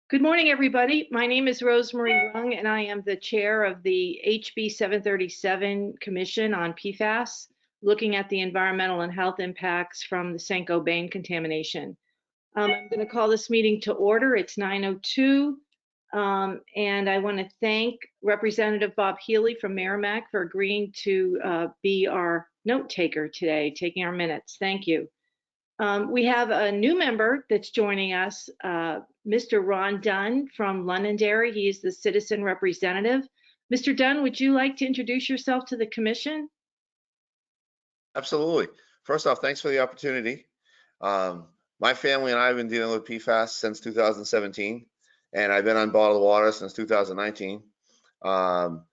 Good morning, everybody. My name is Rosemary Rung, and I am the chair of the HB737 Commission on PFAS, looking at the environmental and health impacts from the St. Gobain contamination. I'm going to call this meeting to order. It's 9:02, and I want to thank Representative Bob Healy from Merrimack for agreeing to be our note taker today, taking our minutes. Thank you. We have a new member that's joining us, Mr. Ron Dunn from Londonderry. He is the citizen representative. Mr. Dunn, would you like to introduce yourself to the commission? Absolutely. First off, thanks for the opportunity. My family and I have been dealing with PFAS since 2017, and I've been on bottled water since 2019. I'm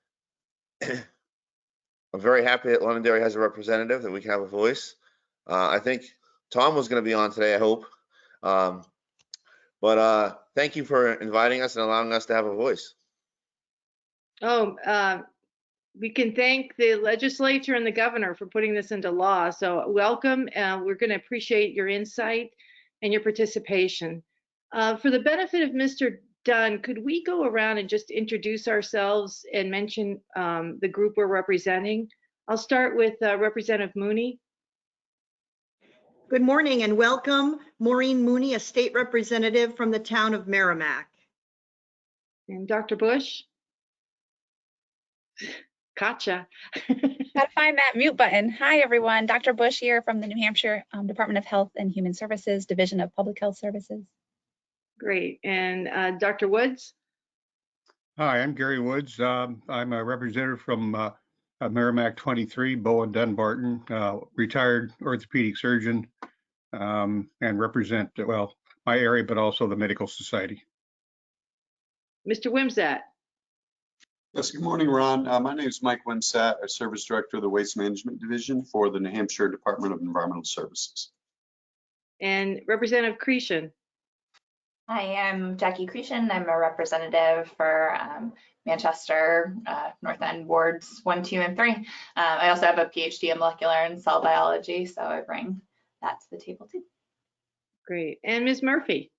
very happy that Londonderry has a representative, that we can have a voice. I think Tom was going to be on today, I hope. But thank you for inviting us and allowing us to have a voice. We can thank the legislature and the governor for putting this into law. So welcome. We're going to appreciate your insight and your participation. For the benefit of Mr. Dunn, could we go around and just introduce ourselves and mention the group we're representing? I'll start with Representative Mooney. Good morning and welcome. Maureen Mooney, a state representative from the town of Merrimack. And Dr. Bush. Gotcha. Gotta find that mute button. Hi, everyone. Dr. Bush here from the New Hampshire Department of Health and Human Services, Division of Public Health Services. Great. And Dr. Woods? Hi, I'm Gary Woods. I'm a representative from Merrimack 23, Bowen Dunbarton, retired orthopedic surgeon, and represent, well, my area, but also the Medical Society. Mr. Wimsatt. Yes, good morning, Ron. My name is Mike Wimsatt, a Service Director of the Waste Management Division for the New Hampshire Department of Environmental Services. And Representative Cretion. Hi, I'm Jackie Cretion. I'm a representative for Manchester North End Wards 1, 2, and 3. I also have a PhD in molecular and cell biology, so I bring that to the table too. Great. And Ms. Murphy.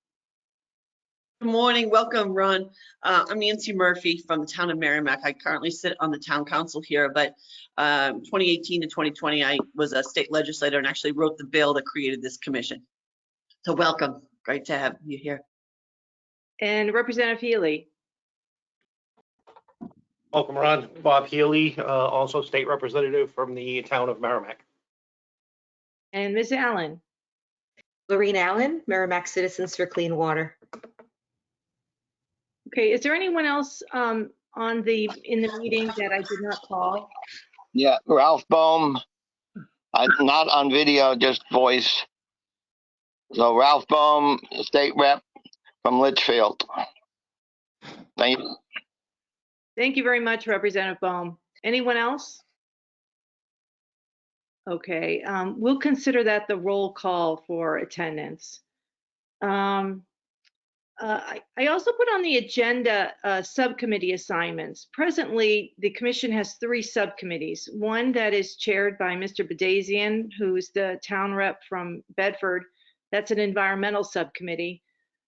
Good morning. Welcome, Ron. I'm Nancy Murphy from the town of Merrimack. I currently sit on the town council here, but 2018 to 2020, I was a state legislator and actually wrote the bill that created this commission. So welcome. Great to have you here. And Representative Healy. Welcome, Ron. Bob Healy, also state representative from the town of Merrimack. And Ms. Allen. Lorene Allen, Merrimack Citizens for Clean Water. Okay, is there anyone else in the meeting that I did not call? Yeah, Ralph Bohm. Not on video, just voice. So Ralph Bohm, state rep from Litchfield. Thank you. Thank you very much, Representative Bohm. Anyone else? Okay, we'll consider that the roll call for attendance. I also put on the agenda subcommittee assignments. Presently, the commission has 3 subcommittees. One that is chaired by Mr. Badazian, who's the town rep from Bedford. That's an environmental subcommittee.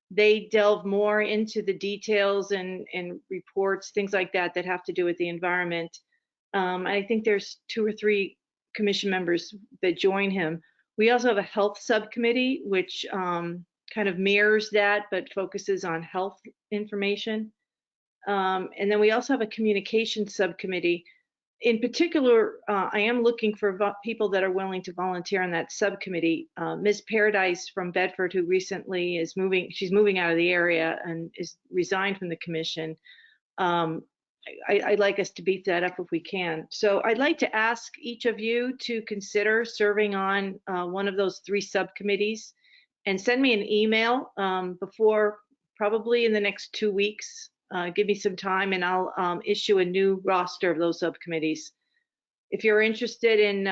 They delve more into the details and reports, things like that have to do with the environment. I think there's 2 or 3 commission members that join him. We also have a health subcommittee, which kind of mirrors that, but focuses on health information. And then we also have a communication subcommittee. In particular, I am looking for people that are willing to volunteer on that subcommittee. Ms. Paradise from Bedford, who recently is she's moving out of the area and is resigned from the commission. I'd like us to beef that up if we can. So I'd like to ask each of you to consider serving on one of those 3 subcommittees and send me an email before, probably in the next 2 weeks. Give me some time and I'll issue a new roster of those subcommittees. If you're interested in,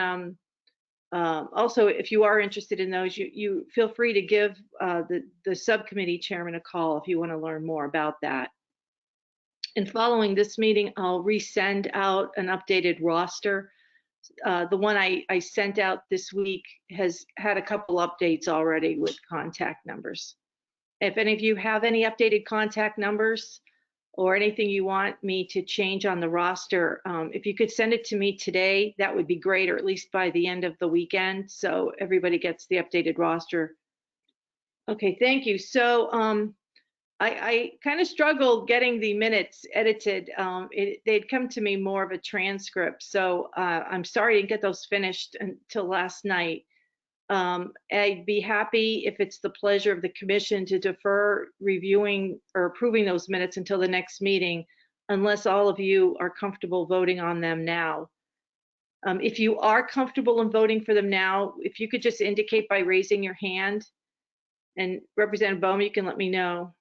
also if you are interested in those, you feel free to give the subcommittee chairman a call if you want to learn more about that. And following this meeting, I'll resend out an updated roster. The one I sent out this week has had a couple updates already with contact numbers. If any of you have any updated contact numbers or anything you want me to change on the roster, if you could send it to me today, that would be great, or at least by the end of the weekend, so everybody gets the updated roster. Okay, thank you. So I kind of struggled getting the minutes edited. They'd come to me more of a transcript, so I'm sorry I didn't get those finished until last night. I'd be happy if it's the pleasure of the commission to defer reviewing or approving those minutes until the next meeting, unless all of you are comfortable voting on them now. If you are comfortable in voting for them now, if you could just indicate by raising your hand, and Representative Bohm, you can let me know.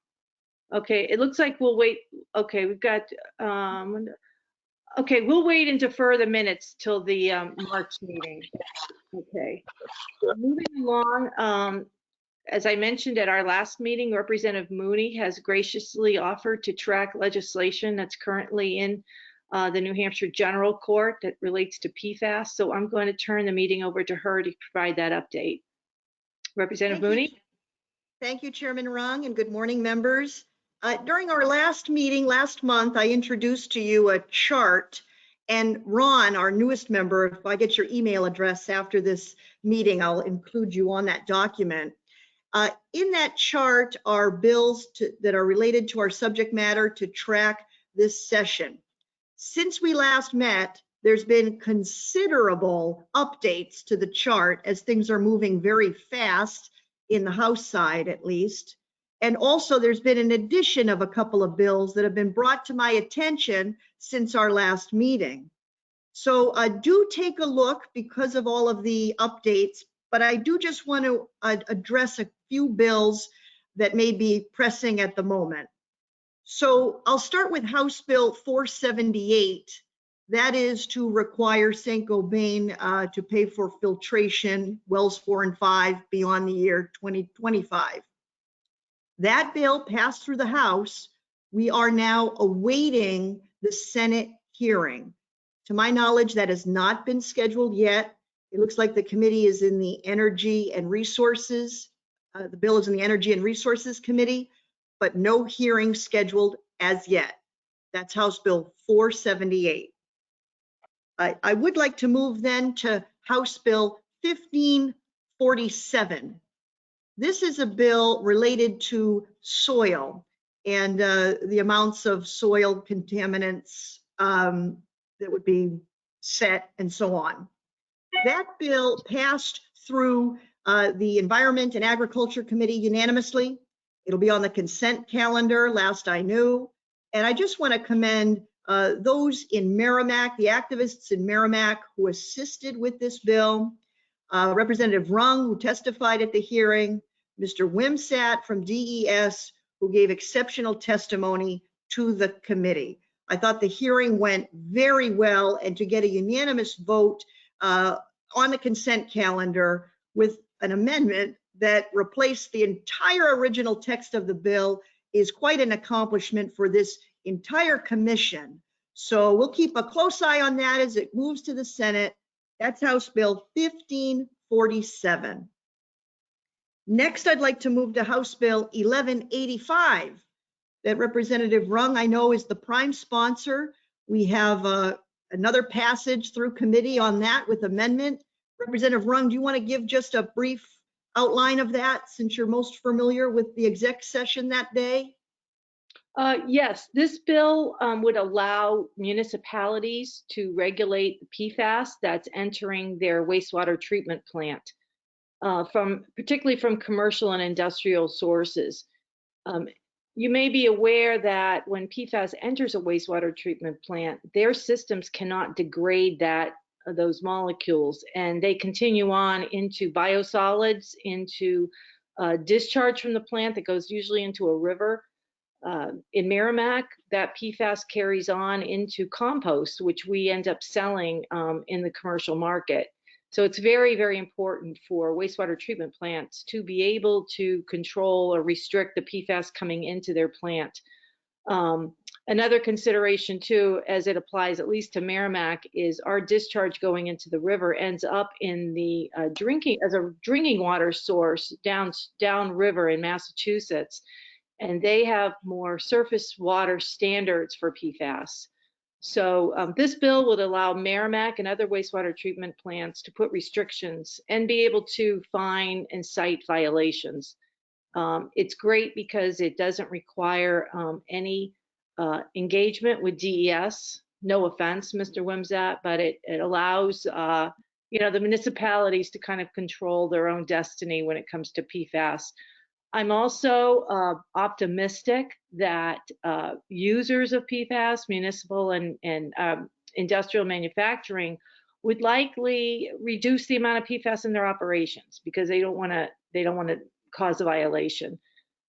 Okay, it looks like we'll wait. Okay, we've got, okay, we'll wait and defer the minutes till the March meeting. Okay, moving along, as I mentioned at our last meeting, Representative Mooney has graciously offered to track legislation that's currently in the New Hampshire General Court that relates to PFAS. So I'm going to turn the meeting over to her to provide that update. Representative Mooney? Thank you, Chairman Rung, and good morning, members. During our last meeting last month, I introduced to you a chart, and Ron, our newest member, if I get your email address after this meeting, I'll include you on that document. In that chart are bills that are related to our subject matter to track this session. Since we last met, there's been considerable updates to the chart as things are moving very fast in the House side, at least. And also there's been an addition of a couple of bills that have been brought to my attention since our last meeting. So do take a look because of all of the updates, but I do just want to address a few bills that may be pressing at the moment. So I'll start with House Bill 478. That is to require Saint-Gobain to pay for filtration, wells 4 and 5, beyond the year 2025. That bill passed through the House. We are now awaiting the Senate hearing. To my knowledge, that has not been scheduled yet. It looks like the committee is in the Energy and Resources. The bill is in the Energy and Resources Committee, but no hearing scheduled as yet. That's House Bill 478. I would like to move then to House Bill 1547. This is a bill related to soil and the amounts of soil contaminants that would be set and so on. That bill passed through the Environment and Agriculture Committee unanimously. It'll be on the consent calendar, last I knew. And I just want to commend those in Merrimack, the activists in Merrimack who assisted with this bill. Representative Rung, who testified at the hearing, Mr. Wimsat from DES, who gave exceptional testimony to the committee. I thought the hearing went very well, and to get a unanimous vote on the consent calendar with an amendment that replaced the entire original text of the bill is quite an accomplishment for this entire commission. So we'll keep a close eye on that as it moves to the Senate. That's House Bill 1547. Next, I'd like to move to House Bill 1185 that Representative Rung, I know, is the prime sponsor. We have another passage through committee on that with amendment. Representative Rung, do you want to give just a brief outline of that since you're most familiar with the exec session that day? Yes, this bill would allow municipalities to regulate the PFAS that's entering their wastewater treatment plant, particularly from commercial and industrial sources. You may be aware that when PFAS enters a wastewater treatment plant, their systems cannot degrade those molecules, and they continue on into biosolids, into discharge from the plant that goes usually into a river. In Merrimack, that PFAS carries on into compost, which we end up selling in the commercial market. So it's very, very important for wastewater treatment plants to be able to control or restrict the PFAS coming into their plant. Another consideration too, as it applies at least to Merrimack, is our discharge going into the river ends up in the drinking water source down river in Massachusetts, and they have more surface water standards for PFAS. So this bill would allow Merrimack and other wastewater treatment plants to put restrictions and be able to fine and cite violations. It's great because it doesn't require any engagement with DES. No offense, Mr. Wimsatt, but it allows the municipalities to kind of control their own destiny when it comes to PFAS. I'm also optimistic that users of PFAS, municipal and industrial manufacturing, would likely reduce the amount of PFAS in their operations because they don't want to cause a violation.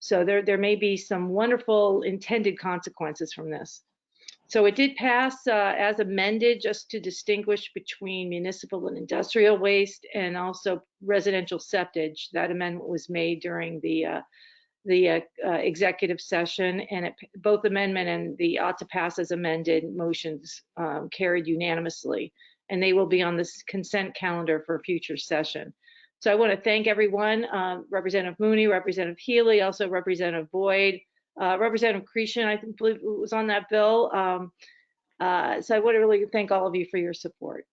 So there may be some wonderful intended consequences from this. So it did pass as amended, just to distinguish between municipal and industrial waste and also residential septage. That amendment was made during the executive session, and both amendment and the ought to pass as amended motions carried unanimously, and they will be on this consent calendar for a future session. So I want to thank everyone, Representative Mooney, Representative Healy, also Representative Boyd, Representative Cretion, I believe was on that bill. So I want to really thank all of you for your support.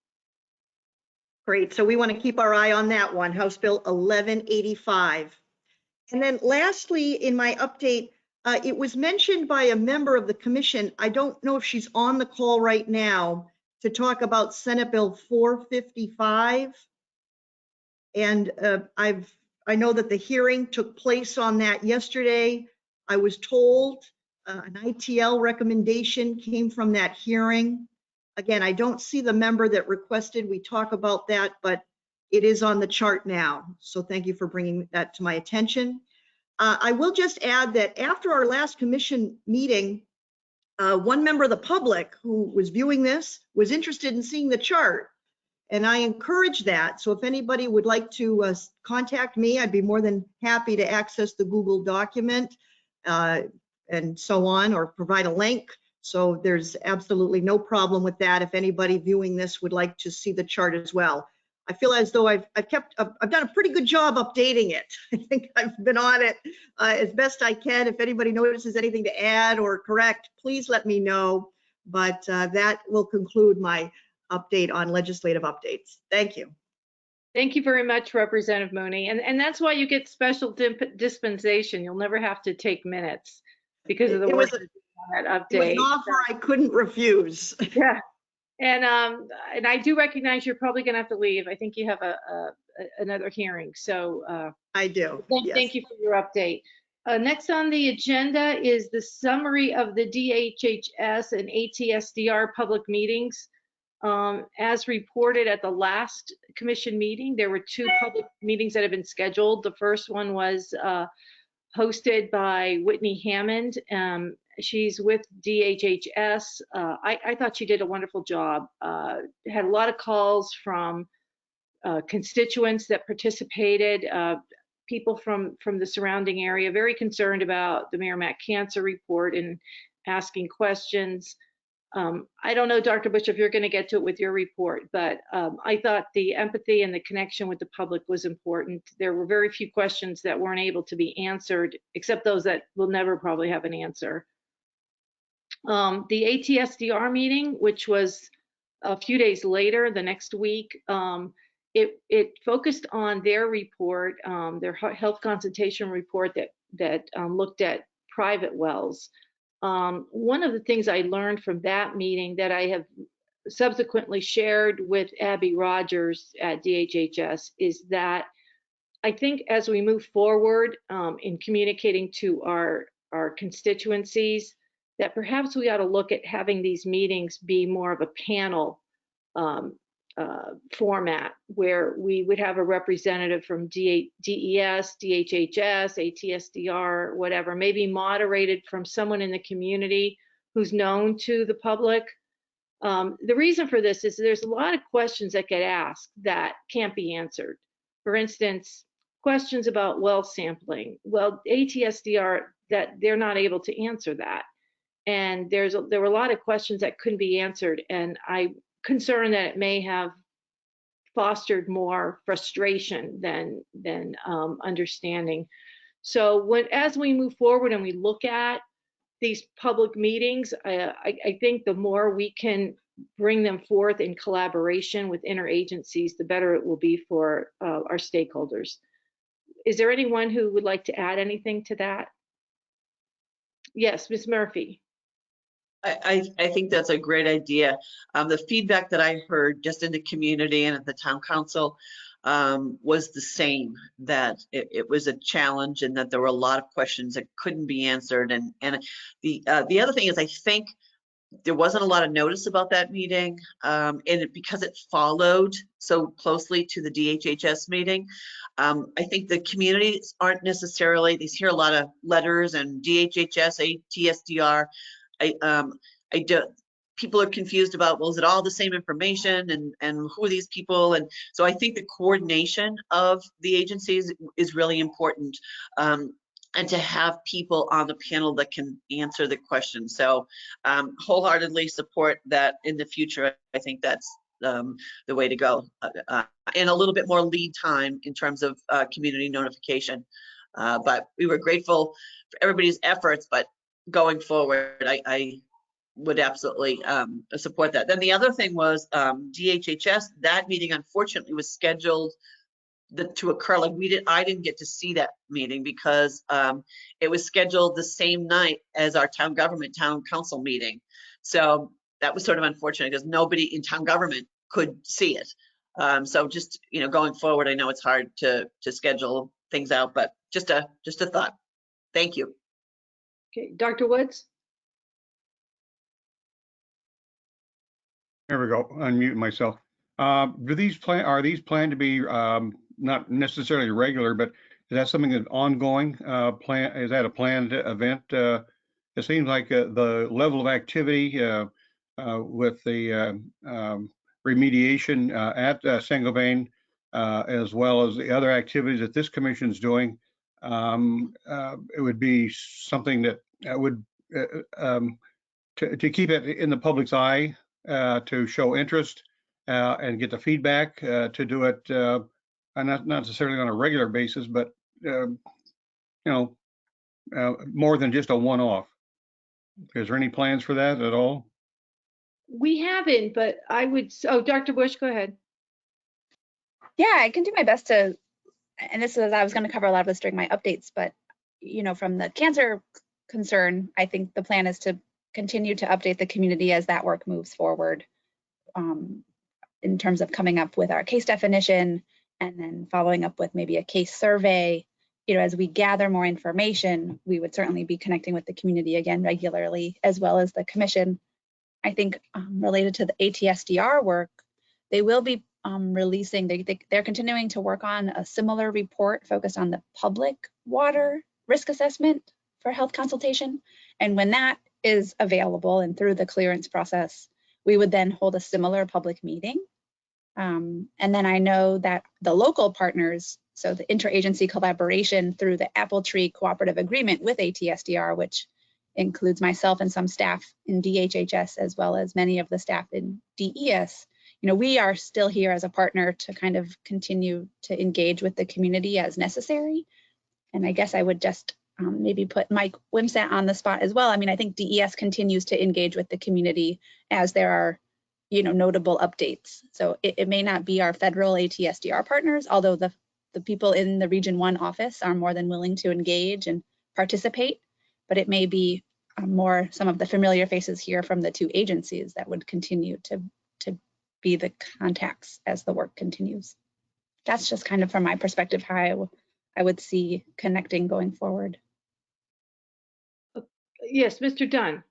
Great. So we want to keep our eye on that one, House Bill 1185. And then lastly, in my update, it was mentioned by a member of the commission. I don't know if she's on the call right now to talk about Senate Bill 455. And I know that the hearing took place on that yesterday. I was told an ITL recommendation came from that hearing. Again, I don't see the member that requested we talk about that, but it is on the chart now. So thank you for bringing that to my attention. I will just add that after our last commission meeting, one member of the public who was viewing this was interested in seeing the chart. And I encourage that. So if anybody would like to contact me, I'd be more than happy to access the Google document and so on, or provide a link. So there's absolutely no problem with that if anybody viewing this would like to see the chart as well. I feel as though I've done a pretty good job updating it. I think I've been on it as best I can. If anybody notices anything to add or correct, please let me know. But that will conclude my update on legislative updates. Thank you. Thank you very much, Representative Mooney. And that's why you get special dispensation. You'll never have to take minutes because of the work on that update. It was an offer I couldn't refuse. Yeah. And I do recognize you're probably going to have to leave. I think you have another hearing. So I do. Thank you for your update. Next on the agenda is the summary of the DHHS and ATSDR public meetings. As reported at the last commission meeting, there were 2 public meetings that have been scheduled. The first one was hosted by Whitney Hammond. She's with DHHS. I thought she did a wonderful job. Had a lot of calls from constituents that participated, people from the surrounding area, very concerned about the Merrimack Cancer Report and asking questions. I don't know, Dr. Bush, if you're going to get to it with your report, but I thought the empathy and the connection with the public was important. There were very few questions that weren't able to be answered, except those that will never probably have an answer. The ATSDR meeting, which was a few days later, the next week, it focused on their report, their health consultation report that looked at private wells. One of the things I learned from that meeting that I have subsequently shared with Abby Rogers at DHHS is that I think as we move forward in communicating to our constituencies, that perhaps we ought to look at having these meetings be more of a panel format, where we would have a representative from DES, DHHS, ATSDR, whatever, maybe moderated from someone in the community who's known to the public. The reason for this is there's a lot of questions that get asked that can't be answered. For instance, questions about well sampling. Well, ATSDR, that they're not able to answer that. And there were a lot of questions that couldn't be answered, and I'm concerned that it may have fostered more frustration than understanding. So as we move forward and we look at these public meetings, I think the more we can bring them forth in collaboration with interagencies, the better it will be for our stakeholders. Is there anyone who would like to add anything to that? Yes, Ms. Murphy. I think that's a great idea. The feedback that I heard just in the community and at the town council was the same, that it was a challenge and that there were a lot of questions that couldn't be answered. And the other thing is, I think there wasn't a lot of notice about that meeting, and because it followed so closely to the DHHS meeting, I think the communities aren't necessarily, they hear a lot of letters and DHHS, ATSDR. People are confused about, well, is it all the same information, and who are these people? And so I think the coordination of the agencies is really important, and to have people on the panel that can answer the questions. So wholeheartedly support that in the future. I think that's the way to go, and a little bit more lead time in terms of community notification. But we were grateful for everybody's efforts, but going forward, I would absolutely support that. Then the other thing was DHHS, that meeting unfortunately was scheduled to occur, like I didn't get to see that meeting because it was scheduled the same night as our town council meeting. So that was sort of unfortunate because nobody in town government could see it. So just, going forward, I know it's hard to schedule things out, but just a thought. Thank you. Okay, Dr. Woods? There we go, unmute myself. Are these planned to be not necessarily regular, but is that something that's ongoing plan? Is that a planned event? It seems like the level of activity with the remediation at Saint-Gobain, as well as the other activities that this commission is doing, it would be something that would to keep it in the public's eye, to show interest and get the feedback, to do it not necessarily on a regular basis, but more than just a one-off. Is there any plans for that at all? We haven't, but I would. Oh, Dr. Bush, go ahead. Yeah, I can do my best to, and I was going to cover a lot of this during my updates, but from the cancer concern, I think the plan is to continue to update the community as that work moves forward, in terms of coming up with our case definition and then following up with maybe a case survey. As we gather more information, we would certainly be connecting with the community again regularly, as well as the commission. I think related to the ATSDR work, they will be releasing, they're continuing to work on a similar report focused on the public water risk assessment for health consultation. And when that is available and through the clearance process, we would then hold a similar public meeting. And then I know that the local partners, so the interagency collaboration through the Apple Tree Cooperative Agreement with ATSDR, which includes myself and some staff in DHHS, as well as many of the staff in DES, we are still here as a partner to kind of continue to engage with the community as necessary. And I guess I would just maybe put Mike Wimsatt on the spot as well. I mean, I think DES continues to engage with the community as there are, notable updates. So it may not be our federal ATSDR partners, although the people in the Region 1 office are more than willing to engage and participate, but it may be more some of the familiar faces here from the two agencies that would continue to be the contacts as the work continues. That's just kind of from my perspective how I would see connecting going forward. Yes, Mr. Dunn.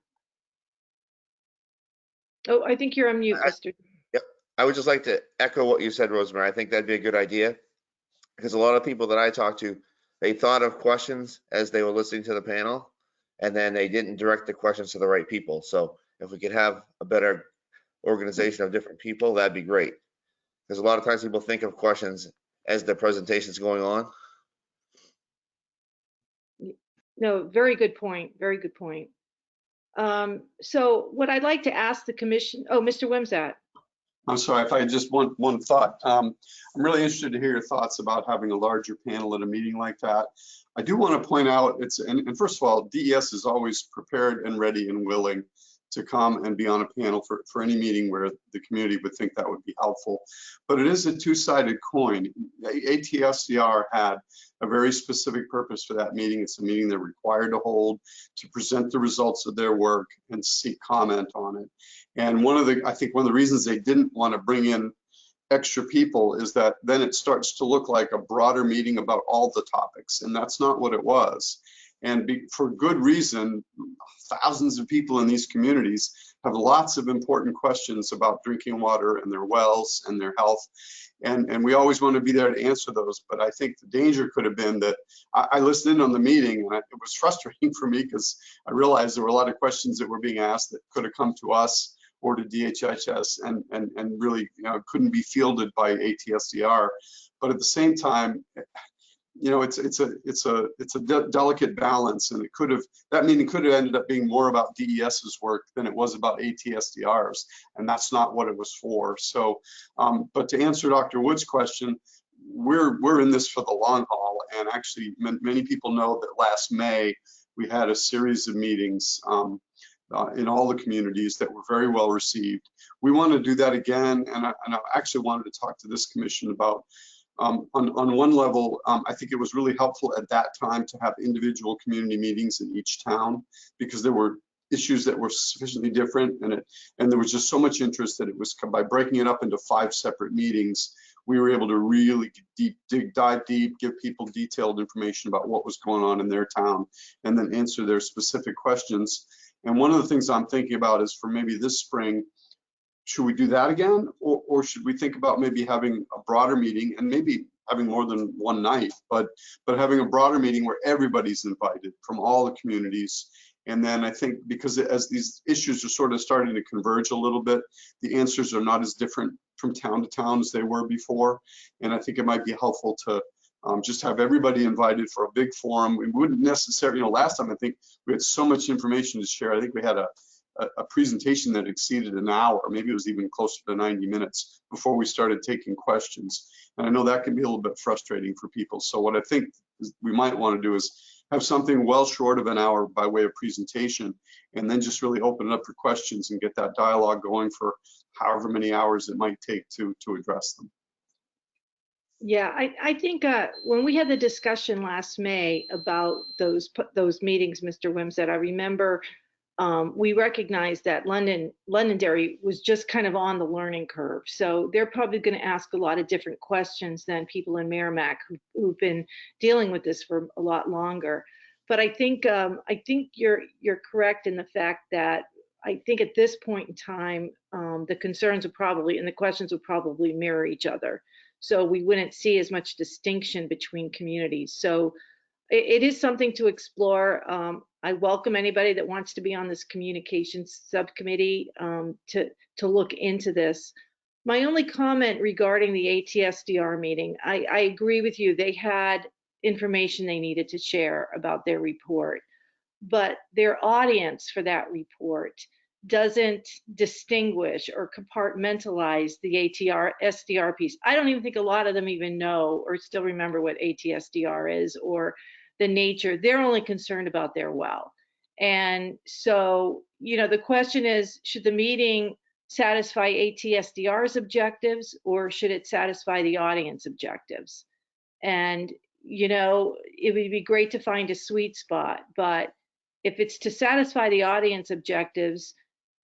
Oh, I think you're on mute, Mr. Yep. I would just like to echo what you said, Rosemary. I think that'd be a good idea because a lot of people that I talked to, they thought of questions as they were listening to the panel, and then they didn't direct the questions to the right people. So if we could have a better organization of different people, that'd be great. Because a lot of times people think of questions as the presentation's going on. No, very good point. Very good point. So what I'd like to ask the commission, oh, Mr. Wimsatt. I'm sorry, if I had just one thought. I'm really interested to hear your thoughts about having a larger panel at a meeting like that. I do want to point out, and first of all, DES is always prepared and ready and willing to come and be on a panel for any meeting where the community would think that would be helpful. But it is a two-sided coin. ATSDR had a very specific purpose for that meeting. It's a meeting they're required to hold to present the results of their work and seek comment on it. And I think one of the reasons they didn't want to bring in extra people is that then it starts to look like a broader meeting about all the topics, and that's not what it was. And for good reason, thousands of people in these communities have lots of important questions about drinking water and their wells and their health. And we always want to be there to answer those. But I think the danger could have been that I listened in on the meeting, and it was frustrating for me because I realized there were a lot of questions that were being asked that could have come to us or to DHHS and really couldn't be fielded by ATSDR. But at the same time, it's a delicate balance, and that meeting could have ended up being more about DES's work than it was about ATSDR's, and that's not what it was for. So, but to answer Dr. Wood's question, we're in this for the long haul, and actually many people know that last May we had a series of meetings in all the communities that were very well received. We want to do that again, and I actually wanted to talk to this commission about on one level, I think it was really helpful at that time to have individual community meetings in each town because there were issues that were sufficiently different, and there was just so much interest that it was, by breaking it up into 5 separate meetings, we were able to really dive deep, give people detailed information about what was going on in their town, and then answer their specific questions. And one of the things I'm thinking about is for maybe this spring, should we do that again? Or should we think about maybe having a broader meeting and maybe having more than one night, but having a broader meeting where everybody's invited from all the communities. And then I think because as these issues are sort of starting to converge a little bit, the answers are not as different from town to town as they were before. And I think it might be helpful to just have everybody invited for a big forum. We wouldn't necessarily, last time I think we had so much information to share. I think we had a presentation that exceeded an hour, maybe it was even closer to 90 minutes before we started taking questions. And I know that can be a little bit frustrating for people. So what I think we might want to do is have something well short of an hour by way of presentation, and then just really open it up for questions and get that dialogue going for however many hours it might take to address them. Yeah, I think when we had the discussion last May about those meetings, Mr. Wimsatt, I remember we recognized that Londonderry was just kind of on the learning curve. So they're probably going to ask a lot of different questions than people in Merrimack who've been dealing with this for a lot longer. But I think you're correct in the fact that I think at this point in time, the concerns would probably and the questions would probably mirror each other. So we wouldn't see as much distinction between communities. So it is something to explore. I welcome anybody that wants to be on this communications subcommittee to look into this. My only comment regarding the ATSDR meeting, I agree with you. They had information they needed to share about their report, but their audience for that report doesn't distinguish or compartmentalize the ATSDR piece. I don't even think a lot of them even know or still remember what ATSDR is or the nature. They're only concerned about their well. And so, the question is, should the meeting satisfy ATSDR's objectives or should it satisfy the audience objectives? And, it would be great to find a sweet spot, but if it's to satisfy the audience objectives,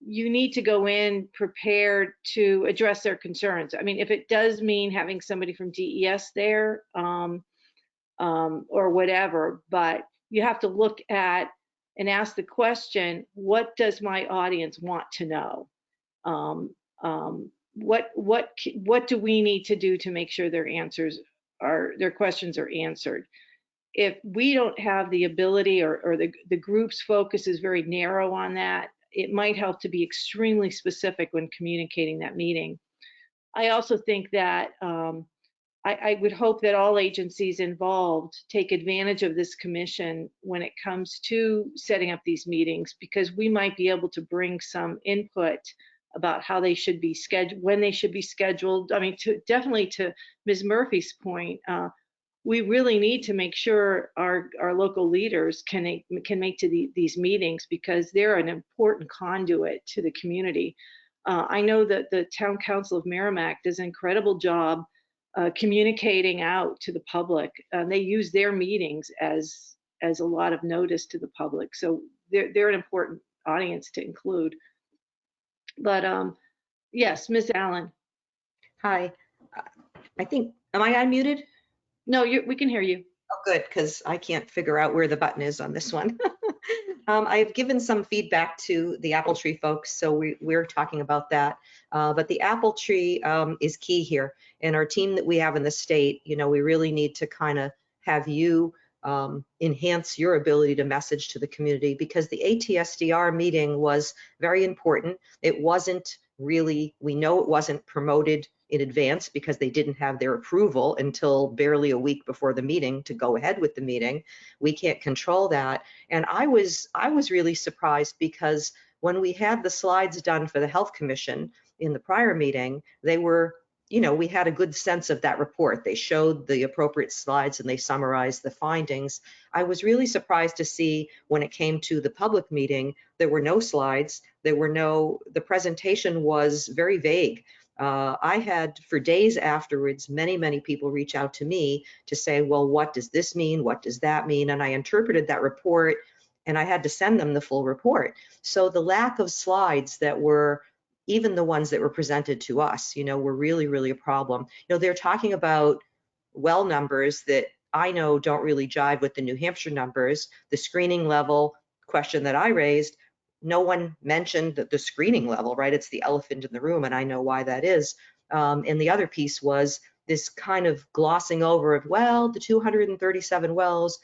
you need to go in prepared to address their concerns. I mean, if it does mean having somebody from DES there or whatever, but you have to look at and ask the question, what does my audience want to know? What do we need to do to make sure their questions are answered? If we don't have the ability or the group's focus is very narrow on that, it might help to be extremely specific when communicating that meeting. I also think that I would hope that all agencies involved take advantage of this commission when it comes to setting up these meetings, because we might be able to bring some input about how they should be scheduled, when they should be scheduled. I mean, definitely to Ms. Murphy's point, we really need to make sure our local leaders can make to these meetings, because they're an important conduit to the community. I know that the Town Council of Merrimack does an incredible job communicating out to the public. They use their meetings as a lot of notice to the public. So they're an important audience to include. But yes, Ms. Allen. Hi. I think, am I unmuted? No, we can hear you. Oh, good, because I can't figure out where the button is on this one. I've given some feedback to the apple tree folks, so we're talking about that. But the apple tree is key here. And our team that we have in the state, you know, we really need to kind of have you enhance your ability to message to the community, because the ATSDR meeting was very important. It wasn't really, we know it wasn't promoted in advance because they didn't have their approval until barely a week before the meeting to go ahead with the meeting. We can't control that. And I was really surprised, because when we had the slides done for the Health Commission in the prior meeting, they were, you know, we had a good sense of that report. They showed the appropriate slides and they summarized the findings. I was really surprised to see when it came to the public meeting, there were no slides. The presentation was very vague. I had, for days afterwards, many people reach out to me to say, well, what does this mean? What does that mean? And I interpreted that report, and I had to send them the full report. So the lack of slides that were, even the ones that were presented to us, you know, were really a problem. You know, they're talking about well numbers that I know don't really jive with the New Hampshire numbers. The screening level question that I raised, no one mentioned the screening level, right? It's the elephant in the room, and I know why that is. And the other piece was this kind of glossing over of, well, the 237 wells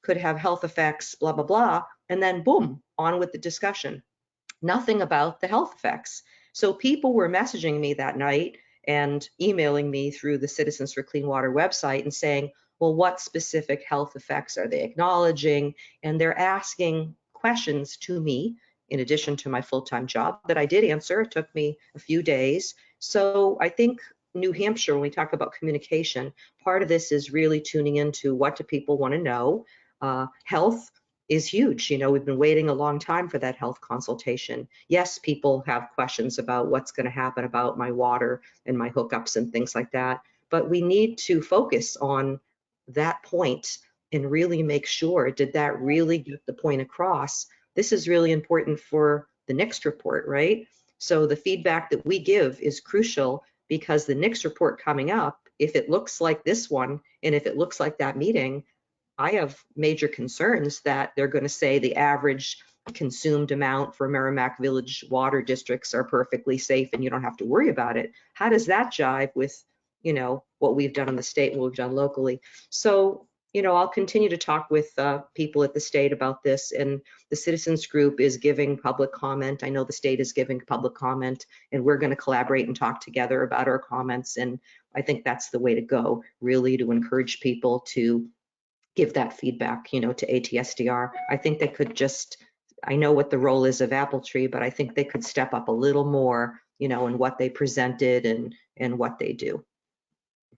could have health effects, blah, blah, blah. And then boom, on with the discussion. Nothing about the health effects. So people were messaging me that night and emailing me through the Citizens for Clean Water website and saying, well, what specific health effects are they acknowledging? And they're asking questions to me, in addition to my full-time job, that I did answer. It took me a few days. So I think New Hampshire, when we talk about communication, part of this is really tuning into what do people want to know. Health is huge. You know, we've been waiting a long time for that health consultation. Yes, people have questions about what's going to happen about my water and my hookups and things like that, but we need to focus on that point and really make sure, did that really get the point across? This is really important for the next report, right? So the feedback that we give is crucial, because the next report coming up, if it looks like this one, and if it looks like that meeting, I have major concerns that they're going to say the average consumed amount for Merrimack Village water districts are perfectly safe and you don't have to worry about it. How does that jive with, you know, what we've done in the state and what we've done locally? So, you know, I'll continue to talk with people at the state about this, and the citizens group is giving public comment. I know the state is giving public comment, and we're going to collaborate and talk together about our comments. And I think that's the way to go, really, to encourage people to give that feedback, you know, to ATSDR. I think they could just, I know what the role is of Apple Tree, but I think they could step up a little more, you know, in what they presented and what they do.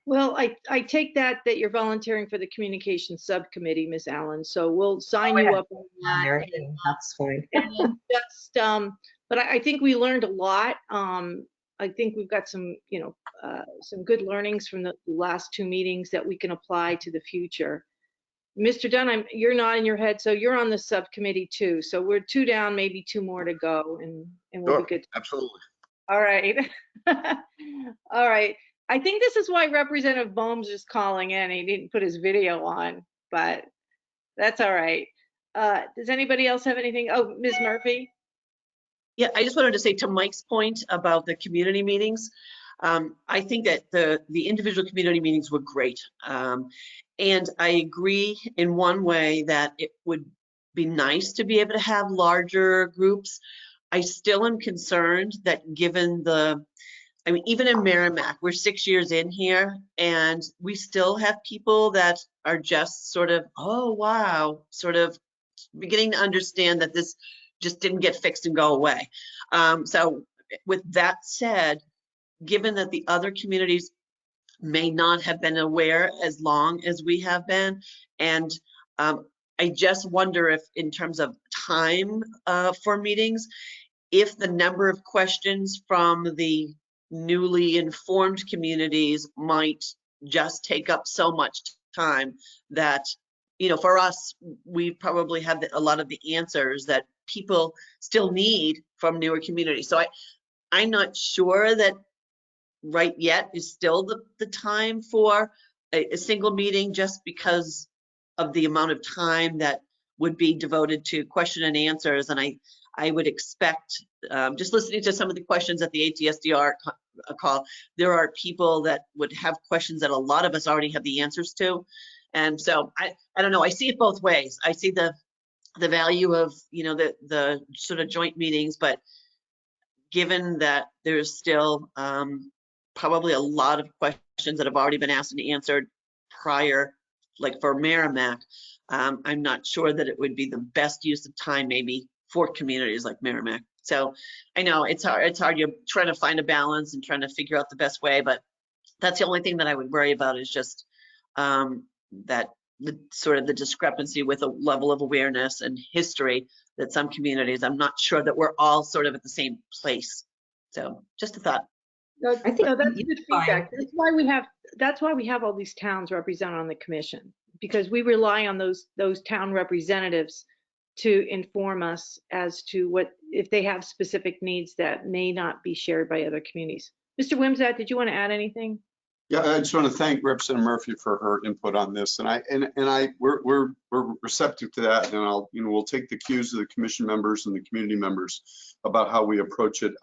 Well, I take that you're volunteering for the communication subcommittee, Ms. Allen. So we'll sign you up on that. That's fine. And just, but I think we learned a lot. I think we've got some, you know, some good learnings from the last two meetings that we can apply to the future. Mr. Dunn, you're nodding your head, so you're on the subcommittee too. So we're 2 down, maybe 2 more to go, and we'll Sure, be good. absolutely. All right. All right. I think this is why Representative Bohm's just calling in. He didn't put his video on, but that's all right. Does anybody else have anything? Oh, Ms. Murphy? Yeah, I just wanted to say, to Mike's point about the community meetings, I think that the individual community meetings were great. And I agree in one way that it would be nice to be able to have larger groups. I still am concerned that given the I mean, even in Merrimack, we're 6 years in here and we still have people that are just sort of, oh, wow, sort of beginning to understand that this just didn't get fixed and go away. So with that said, given that the other communities may not have been aware as long as we have been, and I just wonder if in terms of time for meetings, if the number of questions from the newly informed communities might just take up so much time that, you know, for us, we probably have a lot of the answers that people still need from newer communities. So I'm not sure that right yet is still the time for a single meeting, just because of the amount of time that would be devoted to question and answers. And I would expect, just listening to some of the questions at the ATSDR call, there are people that would have questions that a lot of us already have the answers to. And so I don't know, I see it both ways. I see the value of, you know, the sort of joint meetings, but given that there's still probably a lot of questions that have already been asked and answered prior, like for Merrimack, I'm not sure that it would be the best use of time maybe for communities like Merrimack. So I know it's hard. You're trying to find a balance and trying to figure out the best way, but that's the only thing that I would worry about, is just that the sort of the discrepancy with a level of awareness and history that some communities, I'm not sure that we're all sort of at the same place. So just a thought. No, I think that's you good define- feedback. That's why we have all these towns represented on the commission, because we rely on those town representatives to inform us as to what, if they have specific needs that may not be shared by other communities. Mr. Wimsatt, did you want to add anything? Yeah, I just want to thank Representative Murphy for her input on this, and we're receptive to that, and we'll take the cues of the commission members and the community members about how we approach it.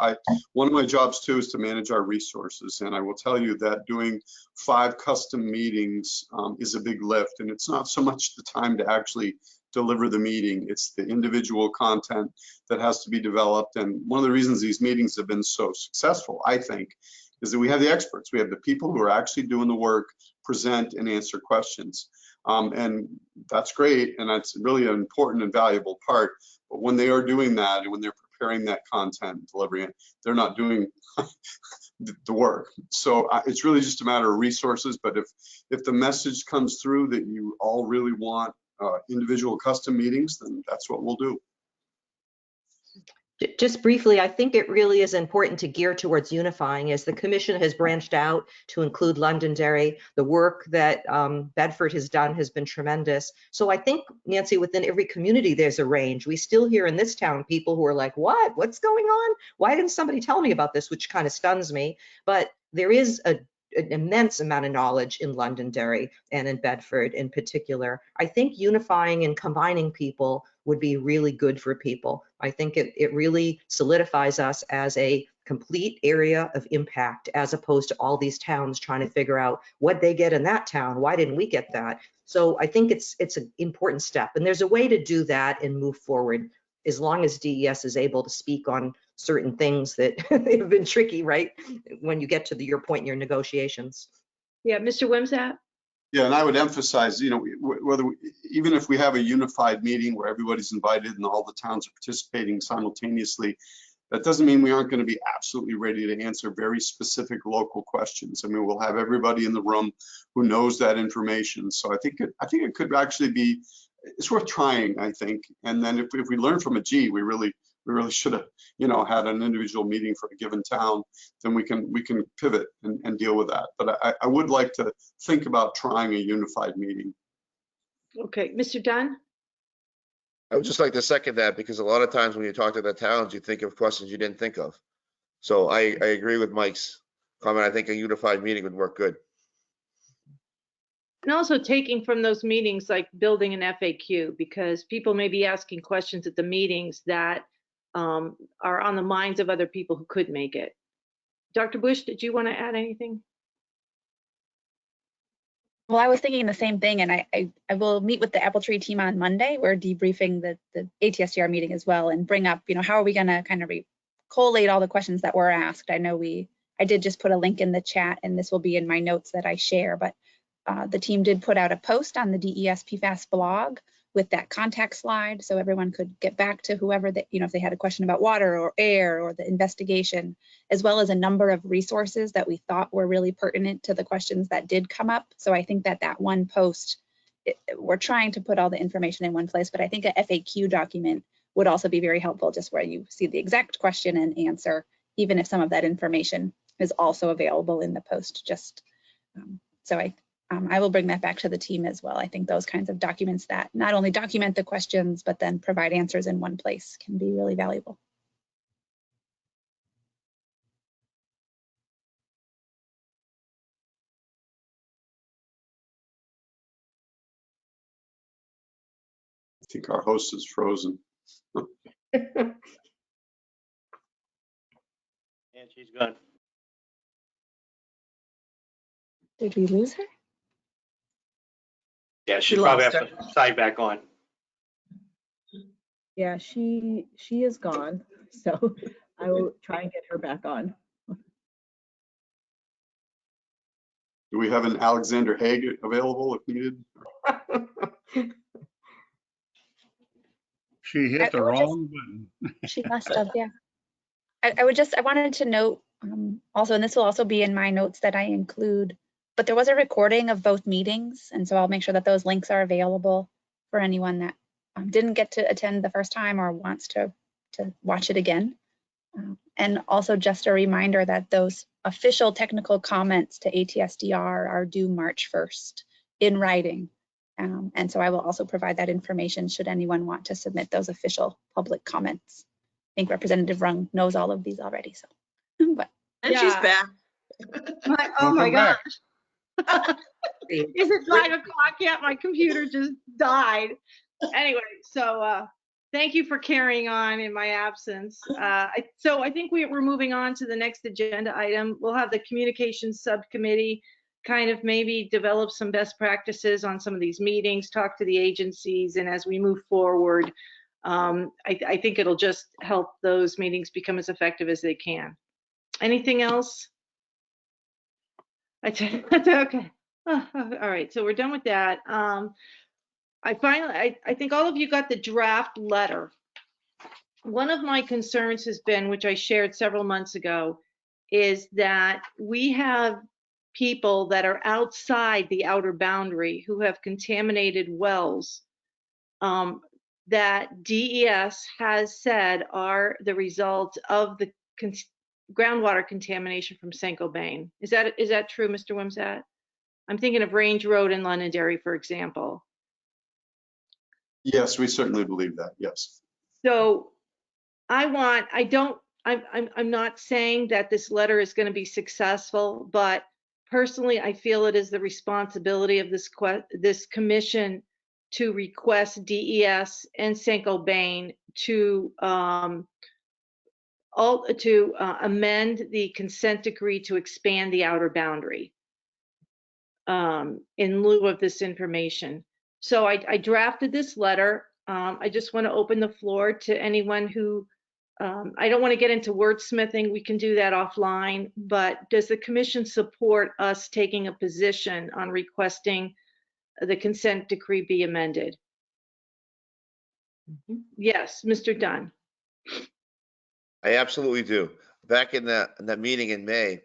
One of my jobs too is to manage our resources, and I will tell you that doing 5 custom meetings is a big lift, and it's not so much the time to actually deliver the meeting, it's the individual content that has to be developed. And one of the reasons these meetings have been so successful, I think, is that we have the experts. We have the people who are actually doing the work, present and answer questions. And that's great, and that's really an important and valuable part. But when they are doing that, and when they're preparing that content and delivering it, they're not doing the work. So it's really just a matter of resources. But if the message comes through that you all really want individual custom meetings, then that's what we'll do. Just briefly, I think it really is important to gear towards unifying, as the commission has branched out to include Londonderry. The work that Bedford has done has been tremendous. So I think, Nancy, within every community, there's a range. We still hear in this town people who are like, what's going on? Why didn't somebody tell me about this? Which kind of stuns me. But there is an immense amount of knowledge in Londonderry and in Bedford in particular. I think unifying and combining people would be really good for people. I think it really solidifies us as a complete area of impact, as opposed to all these towns trying to figure out what they get in that town. Why didn't we get that? So I think it's an important step, and there's a way to do that and move forward, as long as DES is able to speak on certain things that have been tricky, right? When you get to your point in your negotiations. Yeah, Mr. Wimsatt? Yeah, and I would emphasize, even if we have a unified meeting where everybody's invited and all the towns are participating simultaneously, that doesn't mean we aren't going to be absolutely ready to answer very specific local questions. I mean, we'll have everybody in the room who knows that information. So I think it could actually be, it's worth trying, I think. And then if we learn from it, we really should have, had an individual meeting for a given town, then we can pivot and deal with that. But I would like to think about trying a unified meeting. Okay, Mr. Dunn? I would just like to second that, because a lot of times when you talk to the towns, you think of questions you didn't think of. So I agree with Mike's comment. I think a unified meeting would work good. And also taking from those meetings, like building an FAQ, because people may be asking questions at the meetings that are on the minds of other people who could make it. Dr. Bush, did you want to add anything? Well, I was thinking the same thing, and I will meet with the Apple Tree team on Monday. We're debriefing the ATSDR meeting as well, and bring up, how are we going to kind of collate all the questions that were asked. I know we I did just put a link in the chat, and this will be in my notes that I share, but the team did put out a post on the DES PFAS blog with that contact slide, so everyone could get back to whoever that, if they had a question about water or air or the investigation, as well as a number of resources that we thought were really pertinent to the questions that did come up. So I think that one post, we're trying to put all the information in one place, but I think a FAQ document would also be very helpful, just where you see the exact question and answer, even if some of that information is also available in the post. So I will bring that back to the team as well. I think those kinds of documents that not only document the questions, but then provide answers in one place can be really valuable. I think our host is frozen. And she's gone. Did we lose her? Yeah, she We probably lost has to sign back on. Yeah, she is gone. So I will try and get her back on. Do we have an Alexander Haig available if needed? She hit the wrong button. She must have, yeah. I wanted to note also, and this will also be in my notes that I include, but there was a recording of both meetings, and so I'll make sure that those links are available for anyone that didn't get to attend the first time or wants to watch it again. And also just a reminder that those official technical comments to ATSDR are due March 1st in writing. And so I will also provide that information should anyone want to submit those official public comments. I think Representative Rung knows all of these already, so. But And she's back. Oh my Welcome back. gosh. Is it 5 o'clock yet? My computer just died. Anyway, so thank you for carrying on in my absence. So I think we're moving on to the next agenda item. We'll have the communications subcommittee kind of maybe develop some best practices on some of these meetings, talk to the agencies, and as we move forward, I think it'll just help those meetings become as effective as they can. Anything else? Okay. All right, so we're done with that. I think all of you got the draft letter. One of my concerns has been, which I shared several months ago, is that we have people that are outside the outer boundary who have contaminated wells that DES has said are the result of the groundwater contamination from Saint-Gobain. Is that true, Mr. Wimsatt? I'm thinking of Range Road in Londonderry, for example. Yes, we certainly believe that, yes. So I'm not saying that this letter is going to be successful, but personally, I feel it is the responsibility of this commission to request DES and Saint-Gobain to amend the consent decree to expand the outer boundary in lieu of this information. So I drafted this letter. I just want to open the floor to anyone who, I don't want to get into wordsmithing. We can do that offline, but does the commission support us taking a position on requesting the consent decree be amended? Yes, Mr. Dunn. I absolutely do. Back in that meeting in May,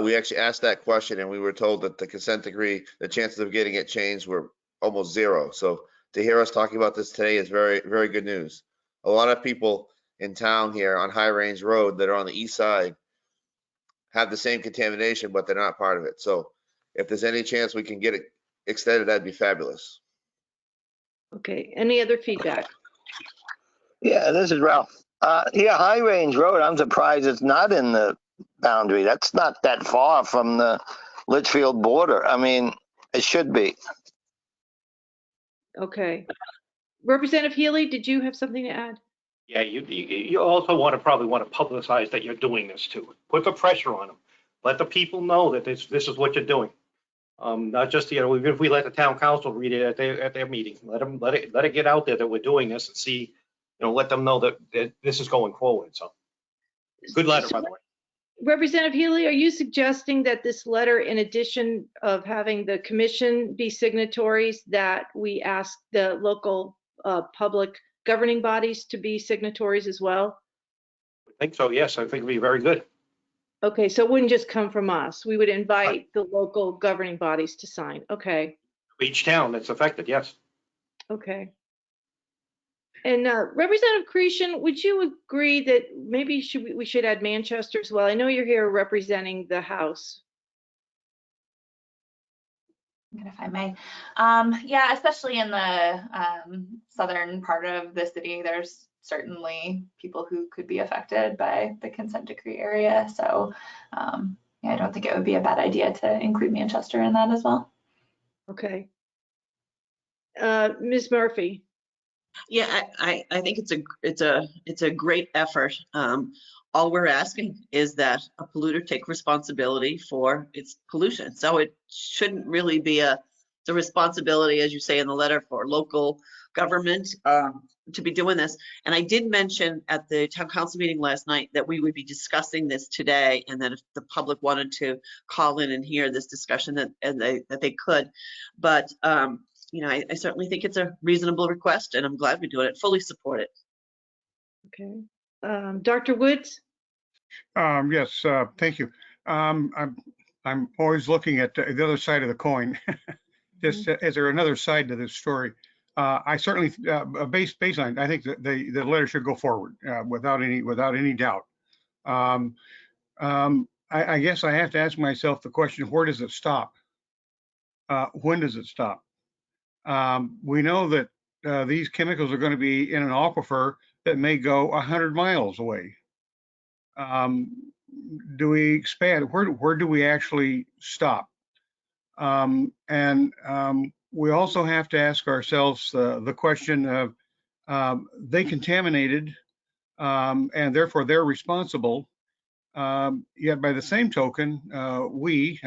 we actually asked that question and we were told that the consent decree, the chances of getting it changed were almost zero. So to hear us talking about this today is very, very good news. A lot of people in town here on High Range Road that are on the east side have the same contamination, but they're not part of it. So if there's any chance we can get it extended, that'd be fabulous. Okay, any other feedback? Yeah, this is Ralph. Yeah, High Range Road, I'm surprised it's not in the boundary. That's not that far from the Litchfield border. I mean, it should be. Okay. Representative Healy, did you have something to add? Yeah, you also probably want to publicize that you're doing this too. Put the pressure on them. Let the people know that this is what you're doing. Not just, even if we let the town council read it at their meeting, let it get out there that we're doing this and see, let them know that this is going forward. So good letter, by the way. Representative Healy, are you suggesting that this letter, in addition of having the commission be signatories, that we ask the local public governing bodies to be signatories as well? I think so, yes. I think it'd be very good. Okay, so it wouldn't just come from us. We would invite the local governing bodies to sign. Okay, Each town that's affected, yes. okay. And Representative Cretion, would you agree that maybe we should add Manchester as well? I know you're here representing the House. If I may. Yeah, especially in the southern part of the city, there's certainly people who could be affected by the consent decree area. So yeah, I don't think it would be a bad idea to include Manchester in that as well. Okay. Ms. Murphy. Yeah, I think it's a great effort. All we're asking is that a polluter take responsibility for its pollution. So it shouldn't really be the responsibility, as you say in the letter, for local government to be doing this. And I did mention at the town council meeting last night that we would be discussing this today, and that if the public wanted to call in and hear this discussion, that they could. But you know, I certainly think it's a reasonable request, and I'm glad we're doing it. Fully support it. Okay. Dr. Woods? Yes, thank you. I'm always looking at the other side of the coin. Just is there another side to this story? I certainly, baseline, I think that the letter should go forward without any doubt. I guess I have to ask myself the question: where does it stop? When does it stop? We know that these chemicals are going to be in an aquifer that may go 100 miles away. Do we expand? Where do we actually stop? We also have to ask ourselves the question of they contaminated, and therefore they're responsible. Yet by the same token, we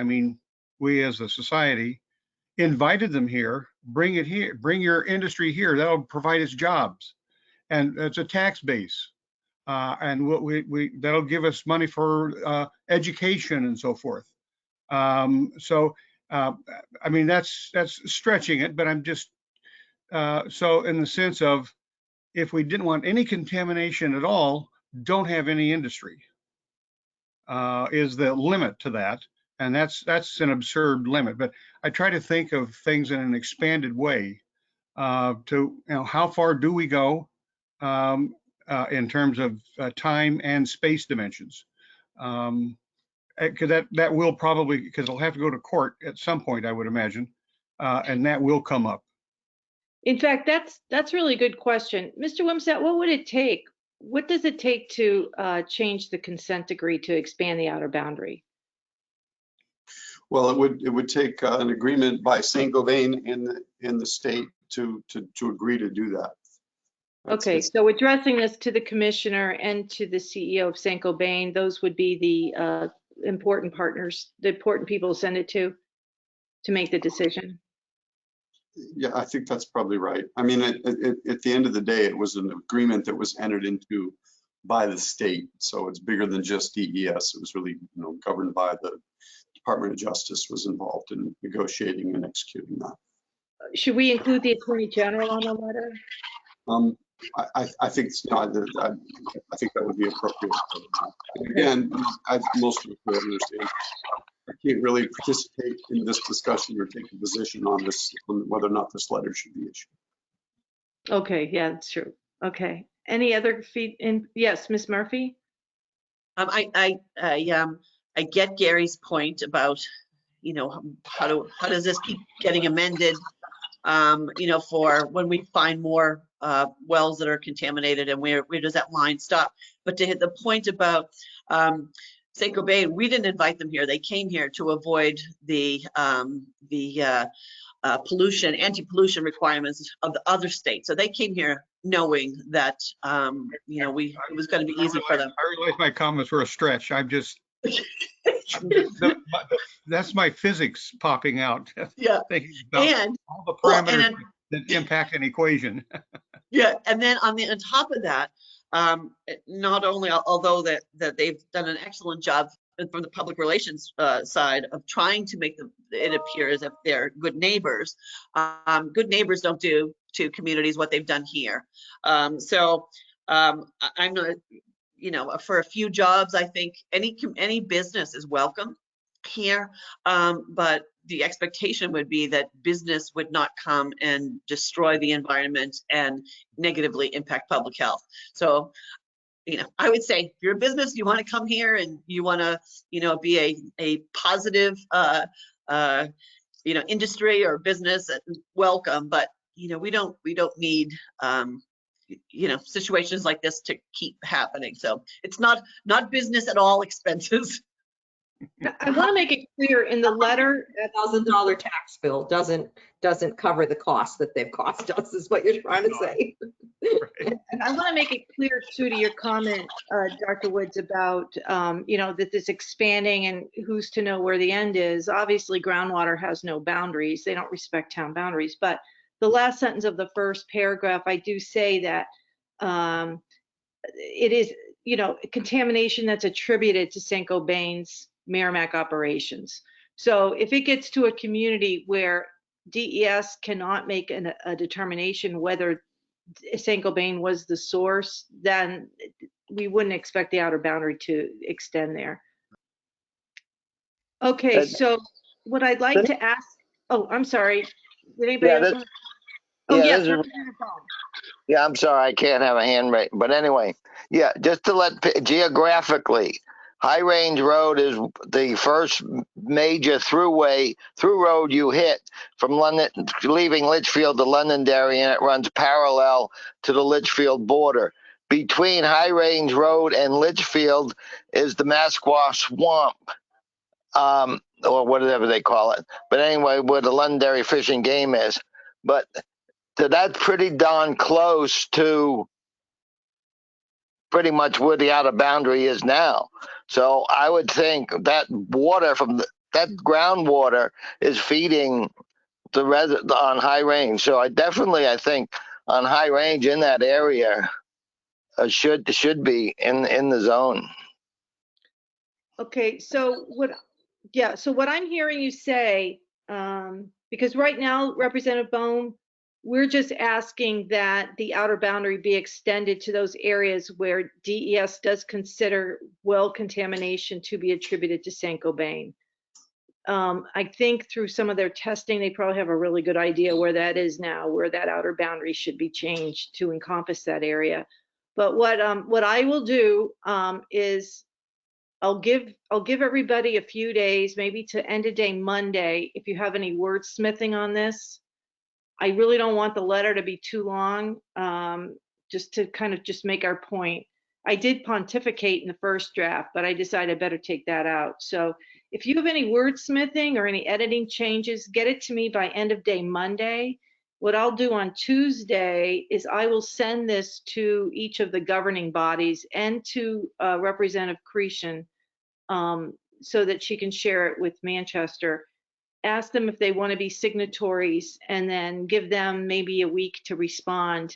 as a society, invited them here. Bring it here. Bring your industry here. That'll provide us jobs, and it's a tax base. And what that'll give us money for education and so forth. I mean, that's stretching it, but I'm just so in the sense of, if we didn't want any contamination at all, don't have any industry is the limit to that, and that's an absurd limit. But I try to think of things in an expanded way. How far do we go in terms of time and space dimensions? Because that will probably, because it'll have to go to court at some point, I would imagine, and that will come up. In fact, that's really a good question. Mr. Wimsatt, what would it take? What does it take to change the consent decree to expand the outer boundary? Well, it would take an agreement by Saint-Gobain in the state to agree to do that. Okay, so addressing this to the commissioner and to the CEO of Saint-Gobain, those would be the important partners, the important people to send it to make the decision. Yeah, I think that's probably right. I mean, at the end of the day, it was an agreement that was entered into by the state. So it's bigger than just DES. It was really, governed by the Department of Justice, was involved in negotiating and executing that. Should we include the Attorney General on the letter? I think I think that would be appropriate. Again, as most of you understand, I can't really participate in this discussion or take a position on this, on whether or not this letter should be issued. Okay, yeah, that's true. Okay. Any other yes, Ms. Murphy? I get Gary's point about, how does this keep getting amended, for when we find more wells that are contaminated, and where does that line stop? But to hit the point about Saint-Gobain, we didn't invite them here. They came here to avoid the pollution, anti-pollution requirements of the other states. So they came here knowing that, it was going to be easy for them. I realize my comments were a stretch. I'm just, that's my physics popping out. Yeah. Thinking about And all the parameters that impact an equation. Yeah, and then on top of that, not only, although that they've done an excellent job from the public relations side of trying to make it appear as if they're good neighbors. Good neighbors don't do to communities what they've done here. I'm not, for a few jobs, I think any business is welcome here, but the expectation would be that business would not come and destroy the environment and negatively impact public health. So, I would say if you're a business, you want to come here and you want to, be a positive, industry or business, welcome. But, we don't need, situations like this to keep happening. So it's not business at all expenses. I want to make it clear in the letter. $1,000 tax bill doesn't cover the cost that they've cost us, is what you're trying to say. And I want to make it clear too to your comment, Dr. Woods, about that this expanding and who's to know where the end is. Obviously, groundwater has no boundaries; they don't respect town boundaries. But the last sentence of the first paragraph, I do say that it is contamination that's attributed to Saint-Gobain's Merrimack operations. So if it gets to a community where DES cannot make a determination whether Saint-Gobain was the source, then we wouldn't expect the outer boundary to extend there. Okay, so what I'd like to ask, I'm sorry. Did anybody else want to? Oh, yes. Yeah, I'm sorry, I can't have a hand raised. But anyway, yeah, just to let geographically, High Range Road is the first major through road you hit from London, leaving Litchfield to Londonderry, and it runs parallel to the Litchfield border. Between High Range Road and Litchfield is the Masquaw Swamp, or whatever they call it. But anyway, where the Londonderry Fish and Game is. But so that's pretty darn close to pretty much where the outer boundary is now. So I would think that water from that groundwater is feeding the on High Range. So I think on High Range in that area should be in the zone. Okay, so what I'm hearing you say, because right now, Representative Bone, we're just asking that the outer boundary be extended to those areas where DES does consider well contamination to be attributed to Saint-Gobain. I think through some of their testing, they probably have a really good idea where that is now, where that outer boundary should be changed to encompass that area. But what I will do is I'll give everybody a few days, maybe to end of day Monday, if you have any wordsmithing on this. I really don't want the letter to be too long, just to kind of just make our point. I did pontificate in the first draft, but I decided I better take that out. So if you have any wordsmithing or any editing changes, get it to me by end of day Monday. What I'll do on Tuesday is I will send this to each of the governing bodies and to Representative Cretion, so that she can share it with Manchester. Ask them if they want to be signatories, and then give them maybe a week to respond,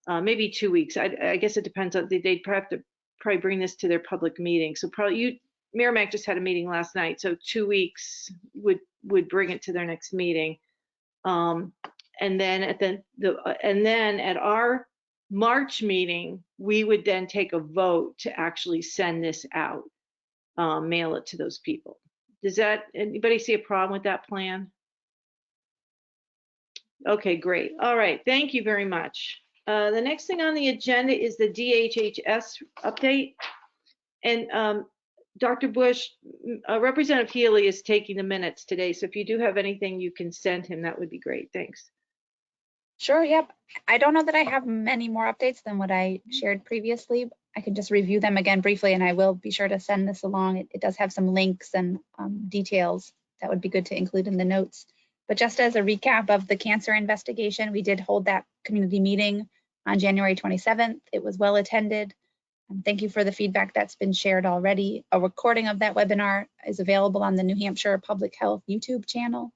maybe 2 weeks. I guess it depends on, they'd have to probably bring this to their public meeting. So probably Merrimack just had a meeting last night, so 2 weeks would bring it to their next meeting. And then at our March meeting, we would then take a vote to actually send this out, mail it to those people. Does anybody see a problem with that plan? Okay, great. All right, thank you very much. The next thing on the agenda is the DHHS update. And Dr. Bush, Representative Healy is taking the minutes today, so if you do have anything you can send him, that would be great. Thanks. Sure, yep. I don't know that I have many more updates than what I shared previously. I can just review them again briefly, and I will be sure to send this along. It does have some links and details that would be good to include in the notes. But just as a recap of the cancer investigation, we did hold that community meeting on January 27th. It was well attended. Thank you for the feedback that's been shared already. A recording of that webinar is available on the New Hampshire Public Health YouTube channel.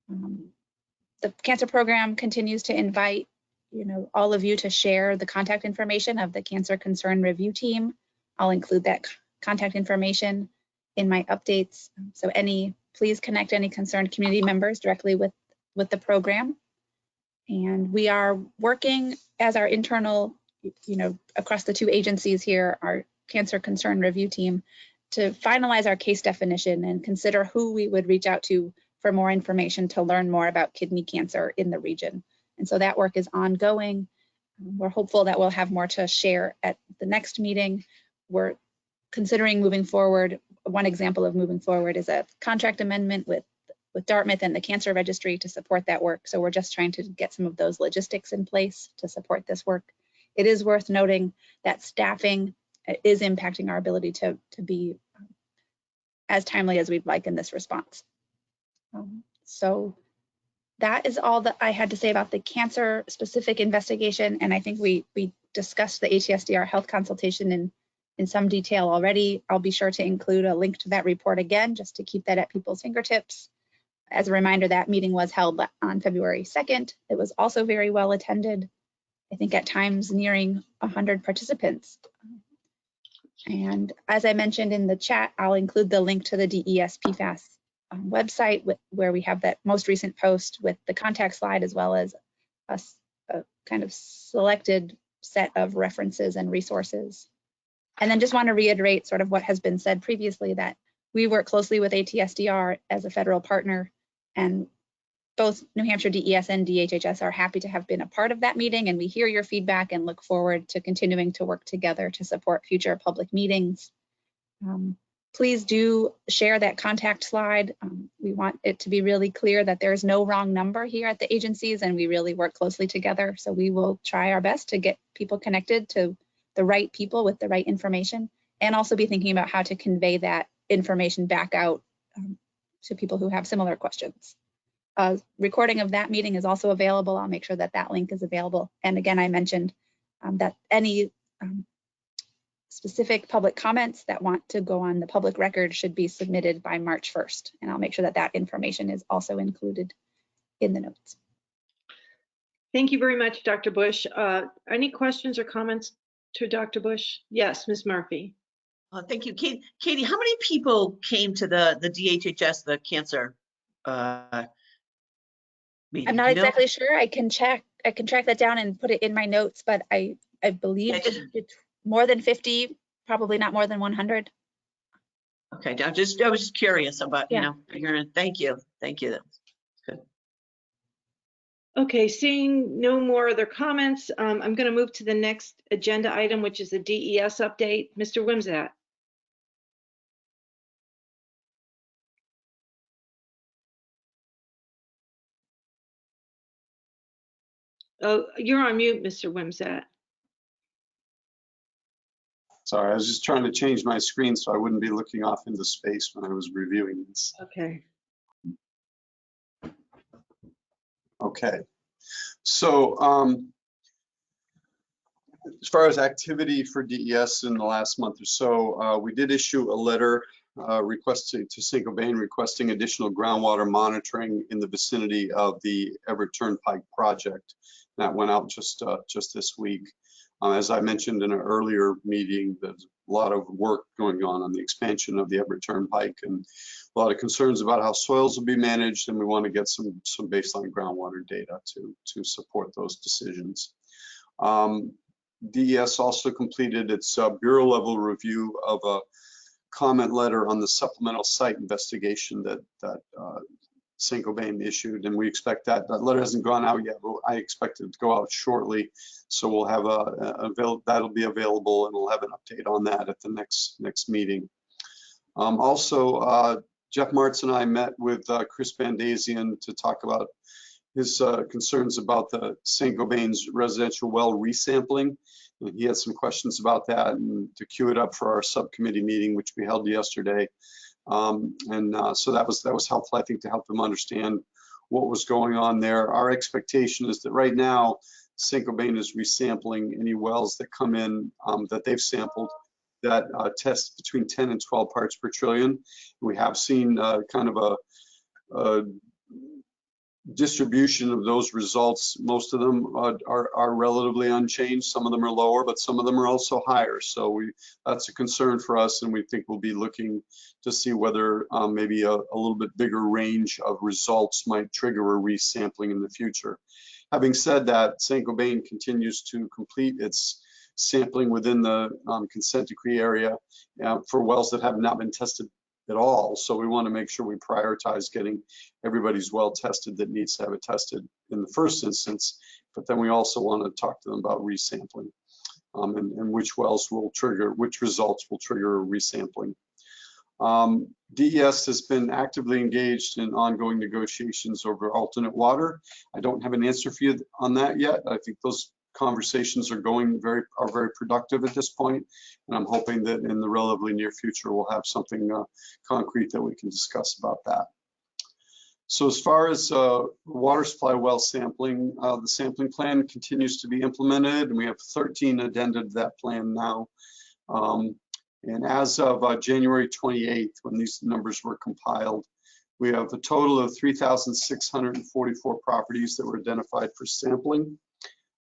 The cancer program continues to invite all of you to share the contact information of the Cancer Concern Review Team. I'll include that contact information in my updates. So please connect any concerned community members directly with the program. And we are working as our internal, across the two agencies here, our Cancer Concern Review Team, to finalize our case definition and consider who we would reach out to for more information to learn more about kidney cancer in the region. And so that work is ongoing. We're hopeful that we'll have more to share at the next meeting. We're considering moving forward. One example of moving forward is a contract amendment with Dartmouth and the Cancer Registry to support that work. So we're just trying to get some of those logistics in place to support this work. It is worth noting that staffing is impacting our ability to be as timely as we'd like in this response. So that is all that I had to say about the cancer specific investigation. And I think we discussed the HESDR health consultation in some detail already. I'll be sure to include a link to that report again, just to keep that at people's fingertips. As a reminder, that meeting was held on February 2nd. It was also very well attended. I think at times nearing 100 participants. And as I mentioned in the chat, I'll include the link to the DES PFAS website where we have that most recent post with the contact slide, as well as a kind of selected set of references and resources. And then just want to reiterate sort of what has been said previously, that we work closely with ATSDR as a federal partner, and both New Hampshire DES and DHHS are happy to have been a part of that meeting, and we hear your feedback and look forward to continuing to work together to support future public meetings. Please do share that contact slide. We want it to be really clear that there's no wrong number here at the agencies, and we really work closely together. So we will try our best to get people connected to the right people with the right information, and also be thinking about how to convey that information back out to people who have similar questions. Recording of that meeting is also available. I'll make sure that that link is available. And again, I mentioned that any specific public comments that want to go on the public record should be submitted by March 1st. And I'll make sure that that information is also included in the notes. Thank you very much, Dr. Bush. Any questions or comments to Dr. Bush? Yes, Ms. Murphy. Thank you. Katie, how many people came to the DHHS, the cancer meeting? I'm not exactly sure. I can track that down and put it in my notes, but I believe it's more than 50, probably not more than 100. Okay, I was just curious about, figuring. Thank you. That's good. Okay, seeing no more other comments, I'm going to move to the next agenda item, which is the DES update. Mr. Wimsatt. Oh, you're on mute, Mr. Wimsatt. Sorry, I was just trying to change my screen so I wouldn't be looking off into space when I was reviewing this. Okay. Okay. So as far as activity for DES in the last month or so, we did issue a letter requesting to Saint-Gobain, requesting additional groundwater monitoring in the vicinity of the Everett Turnpike project. That went out just this week. As I mentioned in an earlier meeting, there's a lot of work going on the expansion of the Everett Turnpike, and a lot of concerns about how soils will be managed, and we want to get some baseline groundwater data to support those decisions. DES also completed its bureau level review of a comment letter on the supplemental site investigation that Saint-Gobain issued, and we expect that letter hasn't gone out yet, but I expect it to go out shortly. So we'll have that'll be available, and we'll have an update on that at the next meeting. Also, Jeff Martz and I met with Chris Bandazian to talk about his concerns about the Saint-Gobain's residential well resampling. And he had some questions about that, and to queue it up for our subcommittee meeting, which we held yesterday. So that was helpful, I think, to help them understand what was going on there. Our expectation is that right now, Saint-Gobain is resampling any wells that come in that they've sampled that test between 10 and 12 parts per trillion. We have seen kind of a distribution of those results, most of them are relatively unchanged. Some of them are lower, but some of them are also higher. So that's a concern for us, and we think we'll be looking to see whether maybe a little bit bigger range of results might trigger a resampling in the future. Having said that, Saint-Gobain continues to complete its sampling within the consent decree area for wells that have not been tested at all. So we want to make sure we prioritize getting everybody's well tested that needs to have it tested in the first instance. But then we also want to talk to them about resampling and which wells will trigger, which results will trigger a resampling. DES has been actively engaged in ongoing negotiations over alternate water. I don't have an answer for you on that yet. I think those conversations are very productive at this point, and I'm hoping that in the relatively near future we'll have something concrete that we can discuss about that. So as far as water supply well sampling, the sampling plan continues to be implemented, and we have 13 addenda to that plan now. And as of January 28th, when these numbers were compiled, we have a total of 3,644 properties that were identified for sampling.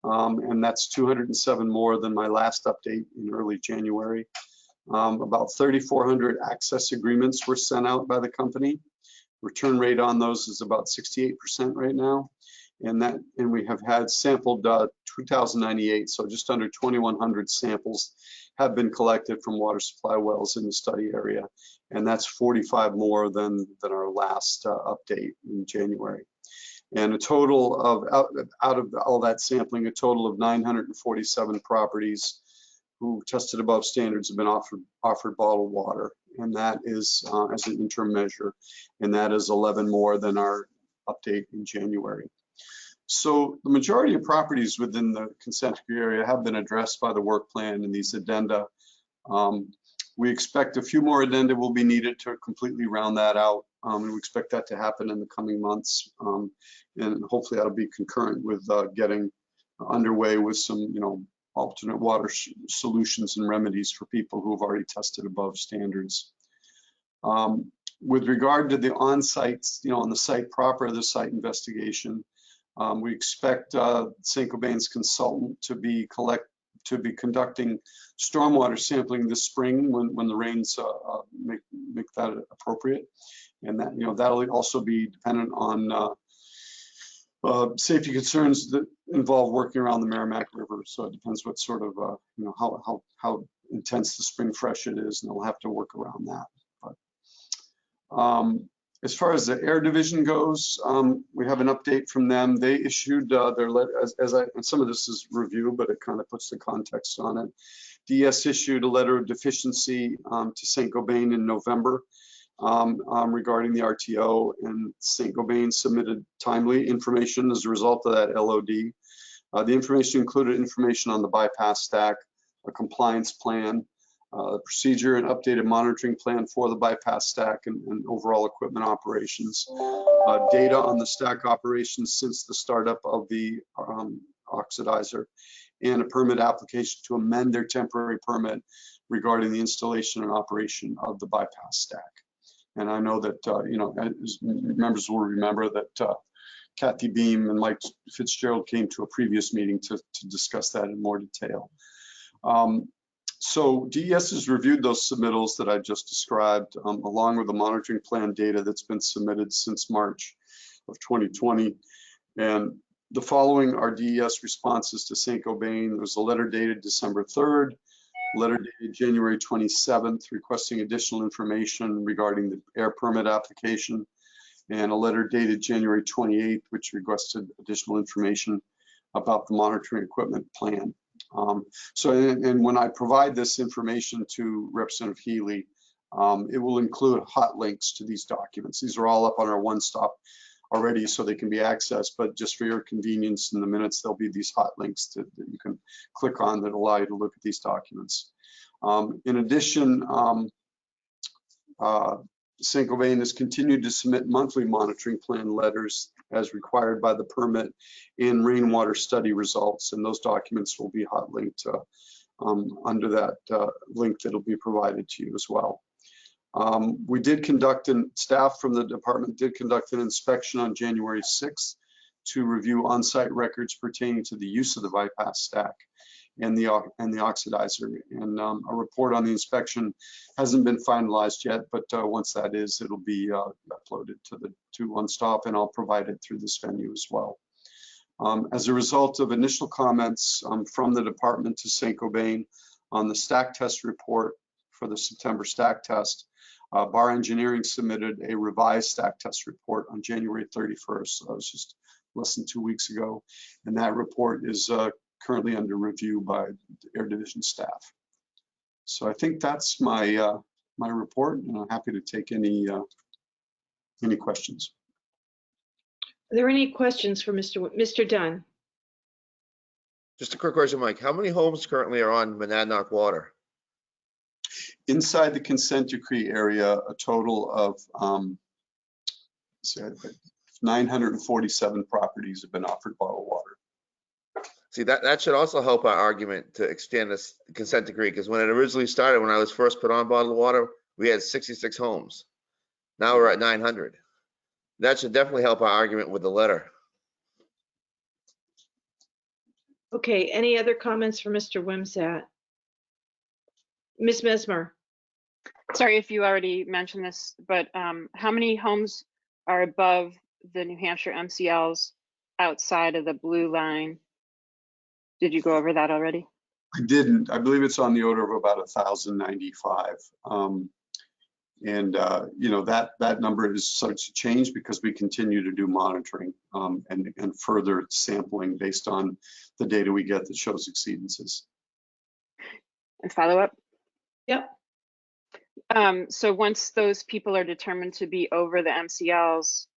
And that's 207 more than my last update in early January. About 3,400 access agreements were sent out by the company. Return rate on those is about 68% right now. And we have had sampled 2,098, so just under 2,100 samples have been collected from water supply wells in the study area. And that's 45 more than our last update in January. And a total of, out of all that sampling, a total of 947 properties who tested above standards have been offered bottled water. And that is as an interim measure. And that is 11 more than our update in January. So the majority of properties within the consent decree area have been addressed by the work plan and these addenda. We expect a few more addenda will be needed to completely round that out. And we expect that to happen in the coming months. And hopefully that'll be concurrent with getting underway with some, alternate water solutions and remedies for people who have already tested above standards. With regard to the on-site, on the site proper, the site investigation, we expect Saint-Gobain's consultant to be conducting stormwater sampling this spring when the rains make that appropriate, and that that'll also be dependent on safety concerns that involve working around the Merrimack River. So it depends what sort of how intense the spring freshet is, and they'll have to work around that. But as far as the air division goes, we have an update from them. They issued their letter, and some of this is review, but it kind of puts the context on it. DS issued a letter of deficiency to Saint-Gobain in November regarding the RTO, and Saint-Gobain submitted timely information as a result of that LOD. The information included information on the bypass stack, a compliance plan, procedure and updated monitoring plan for the bypass stack and overall equipment operations, data on the stack operations since the startup of the oxidizer, and a permit application to amend their temporary permit regarding the installation and operation of the bypass stack. And I know that, as members will remember that Kathy Beam and Mike Fitzgerald came to a previous meeting to discuss that in more detail. So DES has reviewed those submittals that I just described, along with the monitoring plan data that's been submitted since March of 2020. And the following are DES responses to Saint-Gobain. There was a letter dated December 3rd, letter dated January 27th, requesting additional information regarding the air permit application, and a letter dated January 28th, which requested additional information about the monitoring equipment plan. And when I provide this information to Representative Healy, it will include hot links to these documents. These are all up on our one-stop already, so they can be accessed, but just for your convenience in the minutes, there'll be these hot links that you can click on that allow you to look at these documents. In addition, Saint-Gobain has continued to submit monthly monitoring plan letters as required by the permit and rainwater study results, and those documents will be hot linked under that link that'll be provided to you as well. We did conduct, and staff from the department did conduct an inspection on January 6th to review on-site records pertaining to the use of the bypass stack and the oxidizer. And a report on the inspection hasn't been finalized yet, but once that is, it'll be uploaded to One Stop, and I'll provide it through this venue as well. As a result of initial comments from the department to St. Gobain on the stack test report for the September stack test, Bar Engineering submitted a revised stack test report on January 31st. So that was just less than 2 weeks ago. And that report is currently under review by Air Division staff. So I think that's my my report, and I'm happy to take any questions. Are there any questions for Mr. Dunn? Just a quick question, Mike. How many homes currently are on Monadnock water? Inside the consent decree area, a total of 947 properties have been offered bottled water. See, that should also help our argument to extend this consent decree, because when it originally started, when I was first put on bottled water, we had 66 homes. Now we're at 900. That should definitely help our argument with the letter. Okay, any other comments for Mr. Wimsatt? Ms. Mesmer? Sorry if you already mentioned this, but how many homes are above the New Hampshire MCLs outside of the blue line? Did you go over that already? I didn't. I believe it's on the order of about 1,095. You know, that number is subject to change because we continue to do monitoring and further sampling based on the data we get that shows exceedances. And follow up? Yep. So once those people are determined to be over the MCLs,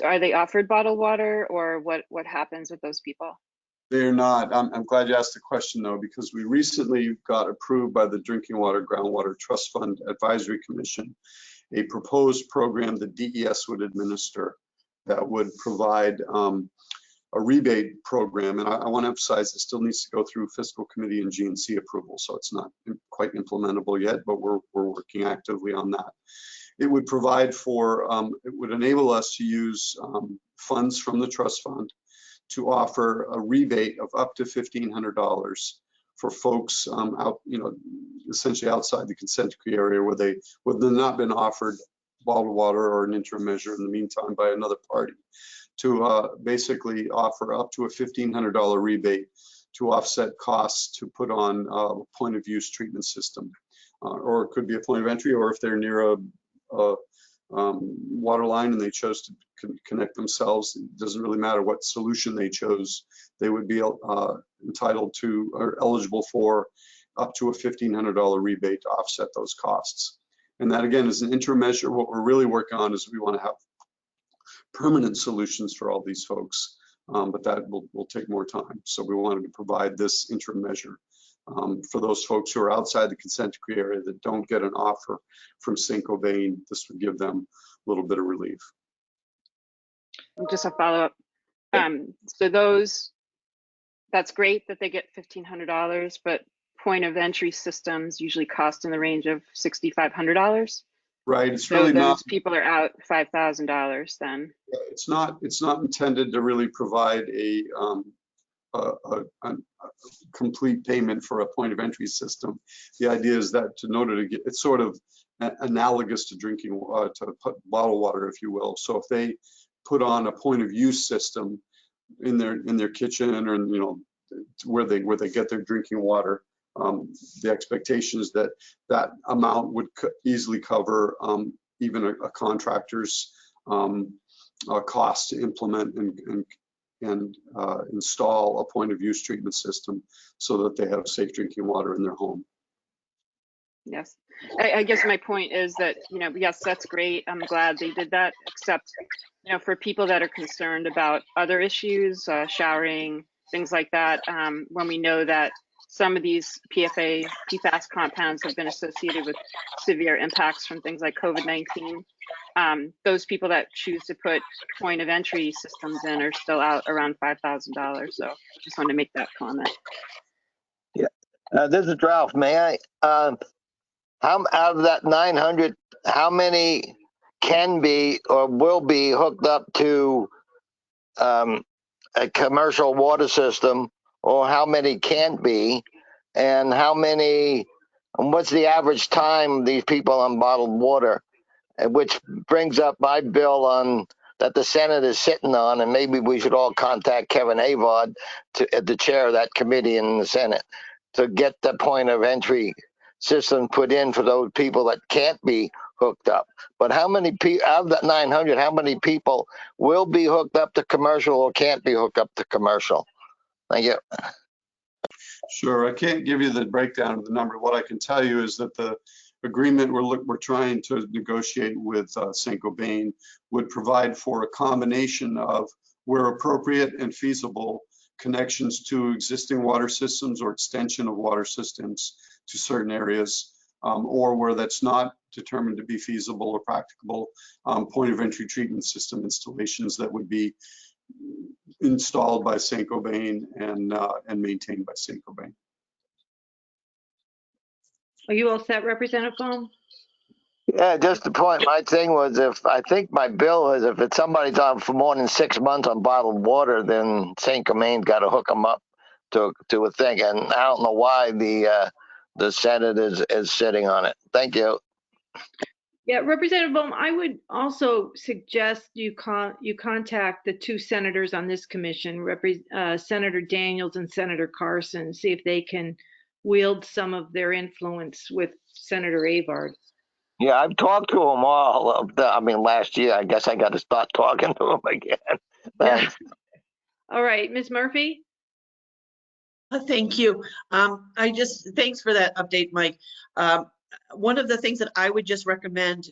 are they offered bottled water, or what happens with those people? They're not. I'm glad you asked the question, though, because we recently got approved by the Drinking Water Groundwater Trust Fund Advisory Commission a proposed program that DES would administer that would provide a rebate program. And I want to emphasize it still needs to go through fiscal committee and GNC approval, so it's not quite implementable yet, but we're working actively on that. It would provide for, it would enable us to use funds from the trust fund to offer a rebate of up to $1,500 for folks out, you know, essentially outside the consent decree area where they've not been offered bottled water or an interim measure in the meantime by another party, to basically offer up to a $1,500 rebate to offset costs to put on a point of use treatment system. Or it could be a point of entry, or if they're near a water line and they chose to connect themselves, it doesn't really matter what solution they chose, they would be entitled to or eligible for up to a $1,500 rebate to offset those costs. And that again is an interim measure. What we're really working on is we want to have permanent solutions for all these folks, but that will take more time. So we wanted to provide this interim measure for those folks who are outside the consent decree area that don't get an offer from St. Gobain. This would give them a little bit of relief. Just a follow up. So that's great that they get $1,500, but point of entry systems usually cost in the range of $6,500. Right. It's so really those not. People are out $5,000 then. It's not intended to really provide a complete payment for a point of entry system. The idea is that in order to get, it's sort of analogous to drinking to bottled water, if you will. So if they put on a point of use system in their kitchen, or you know where they get their drinking water, the expectation is that that amount would easily cover even a contractor's cost to implement and install a point of use treatment system so that they have safe drinking water in their home. Yes, I guess my point is that, you know, yes, that's great. I'm glad they did that, except, you know, for people that are concerned about other issues, showering, things like that, when we know that some of these PFAS compounds have been associated with severe impacts from things like COVID-19. Those people that choose to put point of entry systems in are still out around $5,000. So just wanted to make that comment. Yeah, this is Ralph. May I? How out of that 900 how many can be or will be hooked up to a commercial water system, or how many can't be, and what's the average time these people on bottled water, which brings up my bill on that the Senate is sitting on, and maybe we should all contact Kevin Avard, the chair of that committee in the Senate, to get the point of entry system put in for those people that can't be hooked up. But how many people out of that 900? How many people will be hooked up to commercial or can't be hooked up to commercial? Thank you. Sure, I can't give you the breakdown of the number. What I can tell you is that the agreement we're trying to negotiate with Saint-Gobain would provide for a combination of, where appropriate and feasible, connections to existing water systems or extension of water systems to certain areas, or where that's not determined to be feasible or practicable, point of entry treatment system installations that would be installed by Saint-Gobain and maintained by Saint-Gobain. Are you all set, Representative Baum? Yeah, just the point. My thing was, I think my bill is, if it's somebody's on for more than 6 months on bottled water, then Saint-Gobain's got to hook them up to a thing. And I don't know why the Senate is sitting on it. Thank you. Yeah, Representative Baum, I would also suggest you contact the two senators on this commission, Senator Daniels and Senator Carson, see if they can wield some of their influence with Senator Avard. Yeah, I've talked to them all. Last year. I guess I got to start talking to them again. Thanks. Yeah. All right, Ms. Murphy? Thank you. Thanks for that update, Mike. One of the things that I would just recommend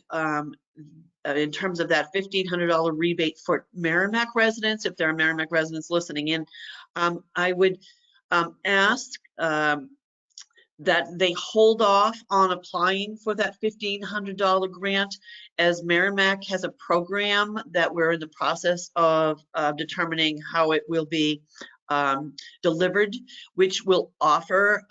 in terms of that $1,500 rebate for Merrimack residents, if there are Merrimack residents listening in, I would ask that they hold off on applying for that $1,500 grant, as Merrimack has a program that we're in the process of determining how it will be delivered, which will offer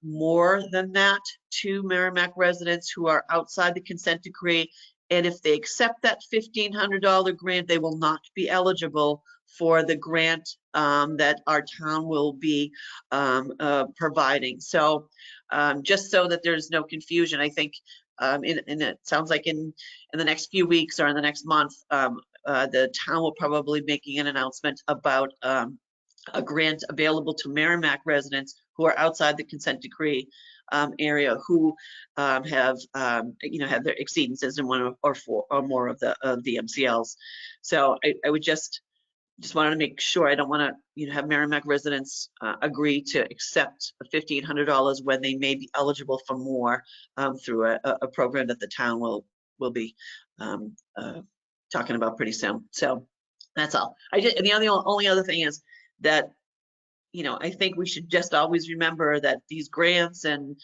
more than that to Merrimack residents who are outside the consent decree. And if they accept that $1,500 grant, they will not be eligible for the grant that our town will be providing. So just so that there's no confusion, I think, and it sounds like in the next few weeks or in the next month, the town will probably be making an announcement about a grant available to Merrimack residents who are outside the consent decree area, who have their exceedances in one or more of the MCLs. So I would just wanted to make sure. I don't want to have Merrimack residents agree to accept $1,500 when they may be eligible for more through a program that the town will be talking about pretty soon. So that's all. And the only other thing is that, I think we should just always remember that these grants and,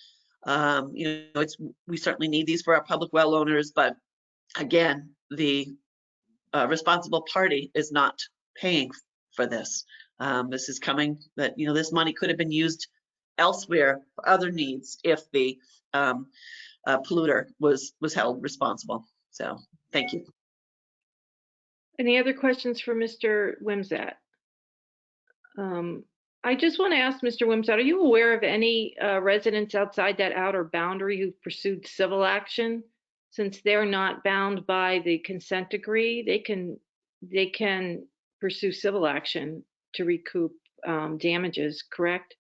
we certainly need these for our public well owners, but again, the responsible party is not paying for this. This is coming, that, this money could have been used elsewhere for other needs if the polluter was held responsible. So thank you. Any other questions for Mr. Wimsatt? I just want to ask Mr. Wimsatt, are you aware of any residents outside that outer boundary who've pursued civil action? Since they're not bound by the consent decree, they can pursue civil action to recoup damages, correct?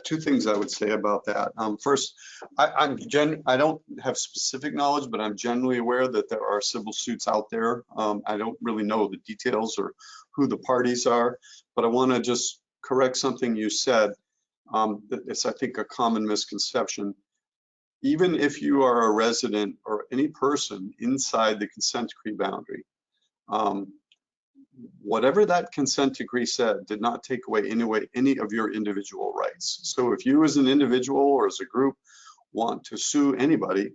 Two things I would say about that. First, I don't have specific knowledge, but I'm generally aware that there are civil suits out there. I don't really know the details or who the parties are, but I want to just correct something you said. It's, I think, a common misconception. Even if you are a resident or any person inside the consent decree boundary, whatever that consent decree said did not take away any of your individual rights. So if you as an individual or as a group want to sue anybody,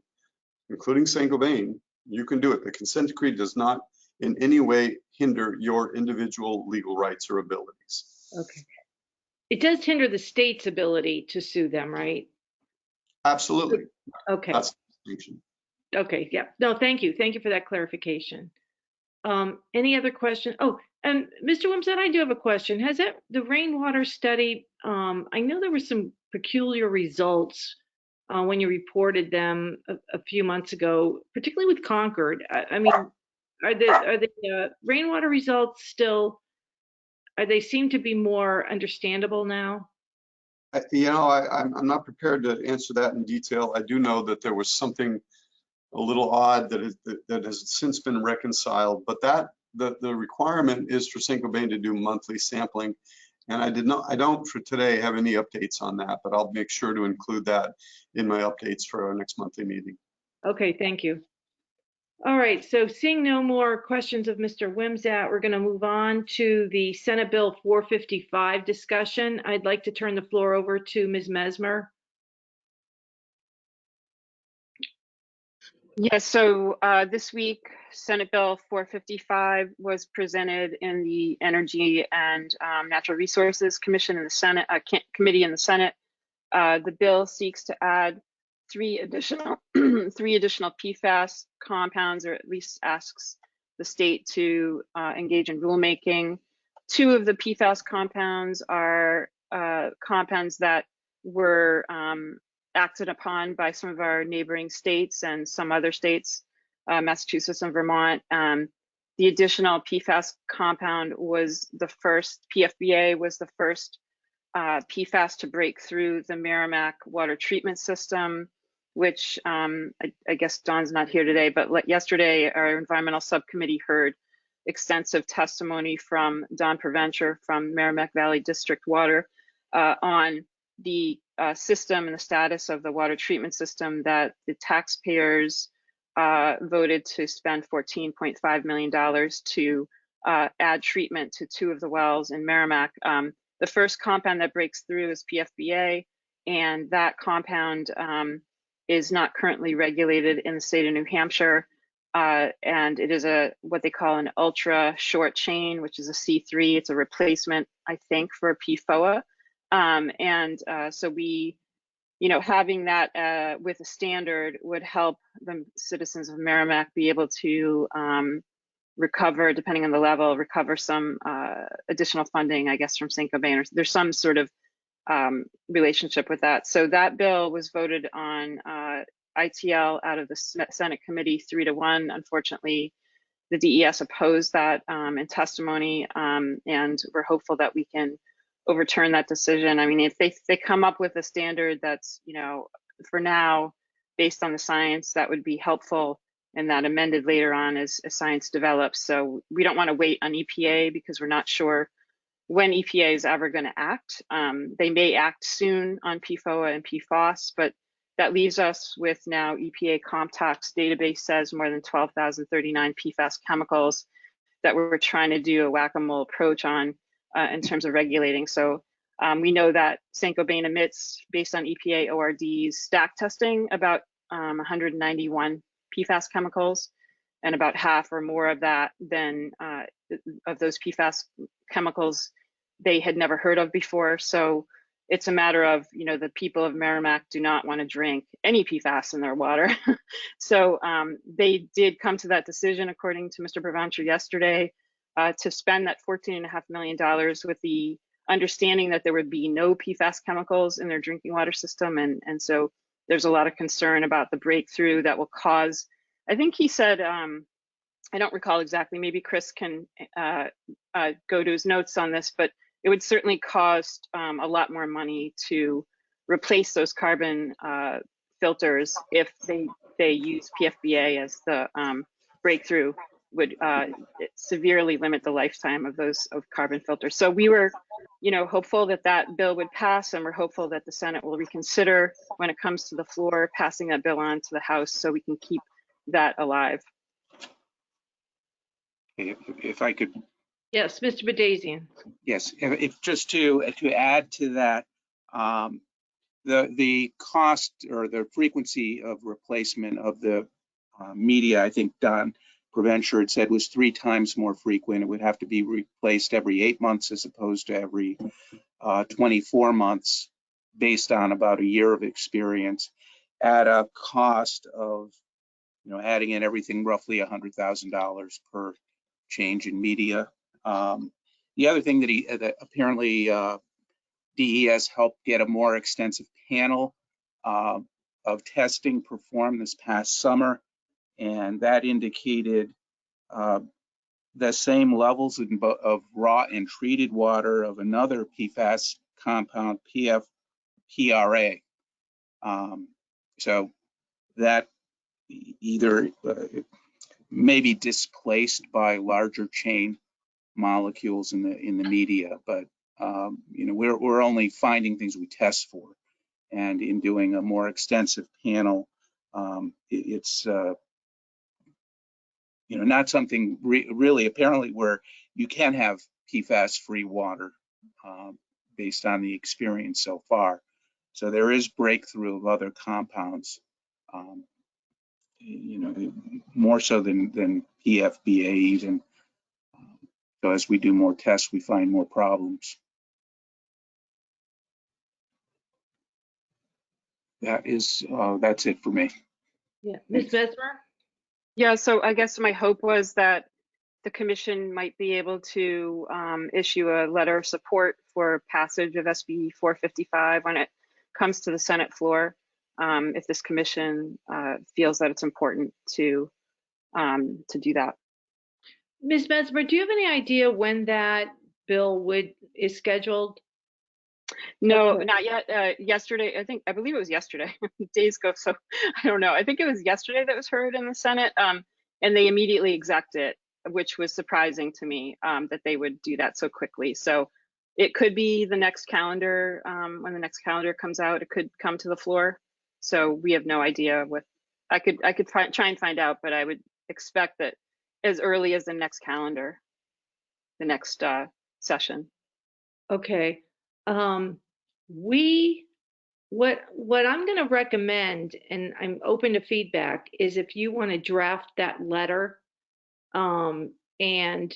including Saint-Gobain, you can do it. The consent decree does not in any way hinder your individual legal rights or abilities. Okay. It does hinder the state's ability to sue them, right? Absolutely. Okay. That's the distinction. Okay, yeah. No, thank you. Thank you for that clarification. Any other question? Oh, and Mr. Wimsatt, I do have a question. Has the rainwater study, I know there were some peculiar results when you reported them a few months ago, particularly with Concord. I mean, are the rainwater results still, they seem to be more understandable now? I'm not prepared to answer that in detail. I do know that there was something a little odd that has since been reconciled, but the requirement is for Saint-Gobain to do monthly sampling. And I don't for today have any updates on that, but I'll make sure to include that in my updates for our next monthly meeting. Okay, thank you. All right, so seeing no more questions of Mr. Wimsatt, we're going to move on to the Senate Bill 455 discussion. I'd like to turn the floor over to Ms. Mesmer. Yes, so this week, Senate Bill 455 was presented in the Energy and Natural Resources Commission in the Senate, committee in the Senate. The bill seeks to add three additional PFAS compounds, or at least asks the state to engage in rulemaking. Two of the PFAS compounds are compounds that were acted upon by some of our neighboring states and some other states, Massachusetts and Vermont. The additional PFAS compound was the first, PFBA was the first PFAS to break through the Merrimack water treatment system, which I guess Don's not here today, but yesterday our environmental subcommittee heard extensive testimony from Don Preventure from Merrimack Valley District Water on the system and the status of the water treatment system that the taxpayers voted to spend $14.5 million to add treatment to two of the wells in Merrimack. The first compound that breaks through is PFBA, and that compound is not currently regulated in the state of New Hampshire. And it is what they call an ultra short chain, which is a C3. It's a replacement, I think, for PFOA. So we, having that with a standard would help the citizens of Merrimack be able to recover, depending on the level, recover some additional funding, I guess, from Saint-Gobain, or there's some sort of relationship with that. So that bill was voted on ITL out of the Senate committee 3-1. Unfortunately, the DES opposed that in testimony, and we're hopeful that we can overturn that decision. I mean, if they come up with a standard that's, for now, based on the science, that would be helpful, and that amended later on as science develops. So we don't want to wait on EPA because we're not sure when EPA is ever going to act. They may act soon on PFOA and PFOS, but that leaves us with now EPA Comptox database says more than 12,039 PFAS chemicals that we're trying to do a whack-a-mole approach on in terms of regulating. So we know that Saint-Gobain emits, based on EPA ORD's stack testing, about 191 PFAS chemicals, and about half or more of that then of those PFAS chemicals they had never heard of before. So it's a matter of, the people of Merrimack do not want to drink any PFAS in their water. So they did come to that decision, according to Mr. Preventure yesterday, to spend that $14.5 million with the understanding that there would be no PFAS chemicals in their drinking water system. And so there's a lot of concern about the breakthrough that will cause, I think he said, I don't recall exactly, maybe Chris can go to his notes on this, but it would certainly cost a lot more money to replace those carbon filters if they use PFBA as the breakthrough, would severely limit the lifetime of those carbon filters. So we were, hopeful that that bill would pass, and we're hopeful that the Senate will reconsider when it comes to the floor, passing that bill on to the House so we can keep that alive. If I could. Yes, Mr. Badazian. Yes, if just to add to that, the cost or the frequency of replacement of the media, I think Don Preventure had said, was 3 times more frequent. It would have to be replaced every 8 months as opposed to every 24 months, based on about a year of experience, at a cost of adding in everything roughly $100,000 per change in media. The other thing that apparently DES helped get a more extensive panel of testing performed this past summer, and that indicated the same levels of raw and treated water of another PFAS compound, PRA. So that either may be displaced by larger chain molecules in the media, but we're only finding things we test for, and in doing a more extensive panel, it's not something really apparently where you can have PFAS-free water based on the experience so far. So there is breakthrough of other compounds, more so than PFBA even. So as we do more tests, we find more problems. That's it for me. Yeah, Ms. Mesmer? Yeah, so I guess my hope was that the commission might be able to issue a letter of support for passage of SB 455 when it comes to the Senate floor, if this commission feels that it's important to do that. Ms. Mesmer, do you have any idea when that bill is scheduled? No, not yet. Yesterday, I believe it was yesterday. Days go, so I don't know. I think it was yesterday that was heard in the Senate, and they immediately execed it, which was surprising to me that they would do that so quickly. So it could be the next calendar, when the next calendar comes out, it could come to the floor. So we have no idea what. I could try and find out, but I would expect that as early as the next calendar, the next session. Okay. What I'm going to recommend, and I'm open to feedback, is if you want to draft that letter, and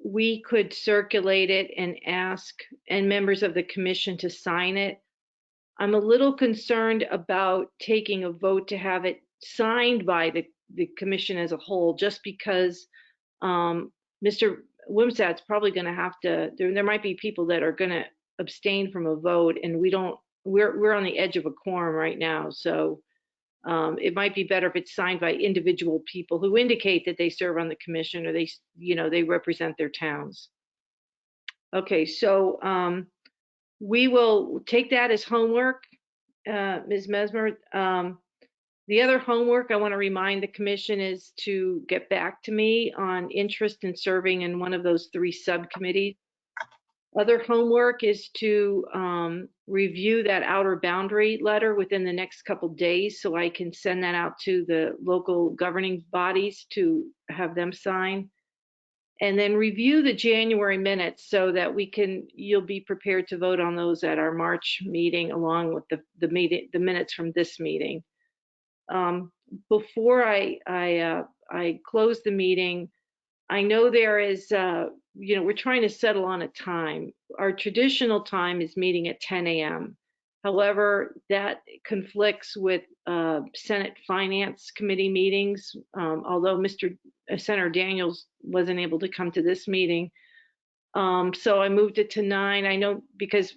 we could circulate it and ask members of the commission to sign it. I'm a little concerned about taking a vote to have it signed by the commission as a whole, just because Mr. Wimsatt's probably going to have to, there might be people that are going to abstain from a vote, and we're on the edge of a quorum right now. So it might be better if it's signed by individual people who indicate that they serve on the commission, or they represent their towns. Okay, so we will take that as homework, Ms. Mesmer. The other homework I want to remind the commission is to get back to me on interest in serving in one of those 3 subcommittees. Other homework is to review that outer boundary letter within the next couple days, so I can send that out to the local governing bodies to have them sign. And then review the January minutes so that you'll be prepared to vote on those at our March meeting, along with the minutes from this meeting. Before I close the meeting, I know there is, we're trying to settle on a time. Our traditional time is meeting at 10 a.m. However, that conflicts with Senate Finance Committee meetings, although Senator Daniels wasn't able to come to this meeting. So I moved it to 9. I know because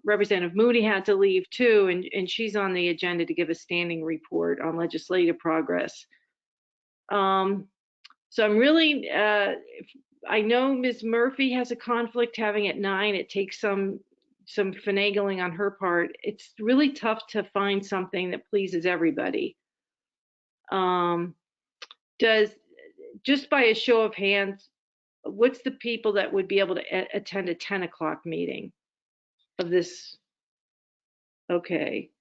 Representative Moody had to leave too, and she's on the agenda to give a standing report on legislative progress. So I'm really, I know Ms. Murphy has a conflict having at 9. It takes some finagling on her part. It's really tough to find something that pleases everybody. Just by a show of hands, what's the people that would be able to attend a 10 o'clock meeting of this? Okay.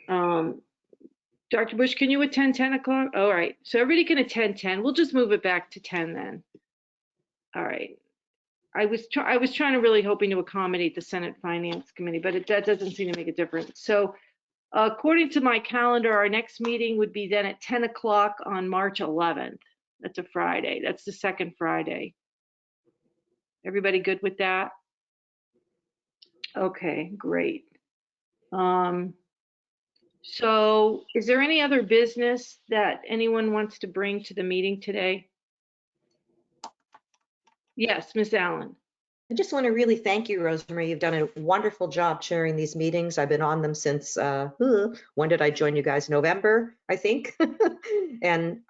Dr. Bush, can you attend 10 o'clock? All right, so everybody can attend 10. We'll just move it back to 10 then. All right. I was trying to really hoping to accommodate the Senate Finance Committee, but that doesn't seem to make a difference. So according to my calendar, our next meeting would be then at 10 o'clock on March 11th. That's a Friday. That's the second Friday. Everybody good with that? Okay, great. So is there any other business that anyone wants to bring to the meeting today? Yes, Miss Allen. I just want to really thank you, Rosemary. You've done a wonderful job chairing these meetings. I've been on them since, when did I join you guys? November, I think. And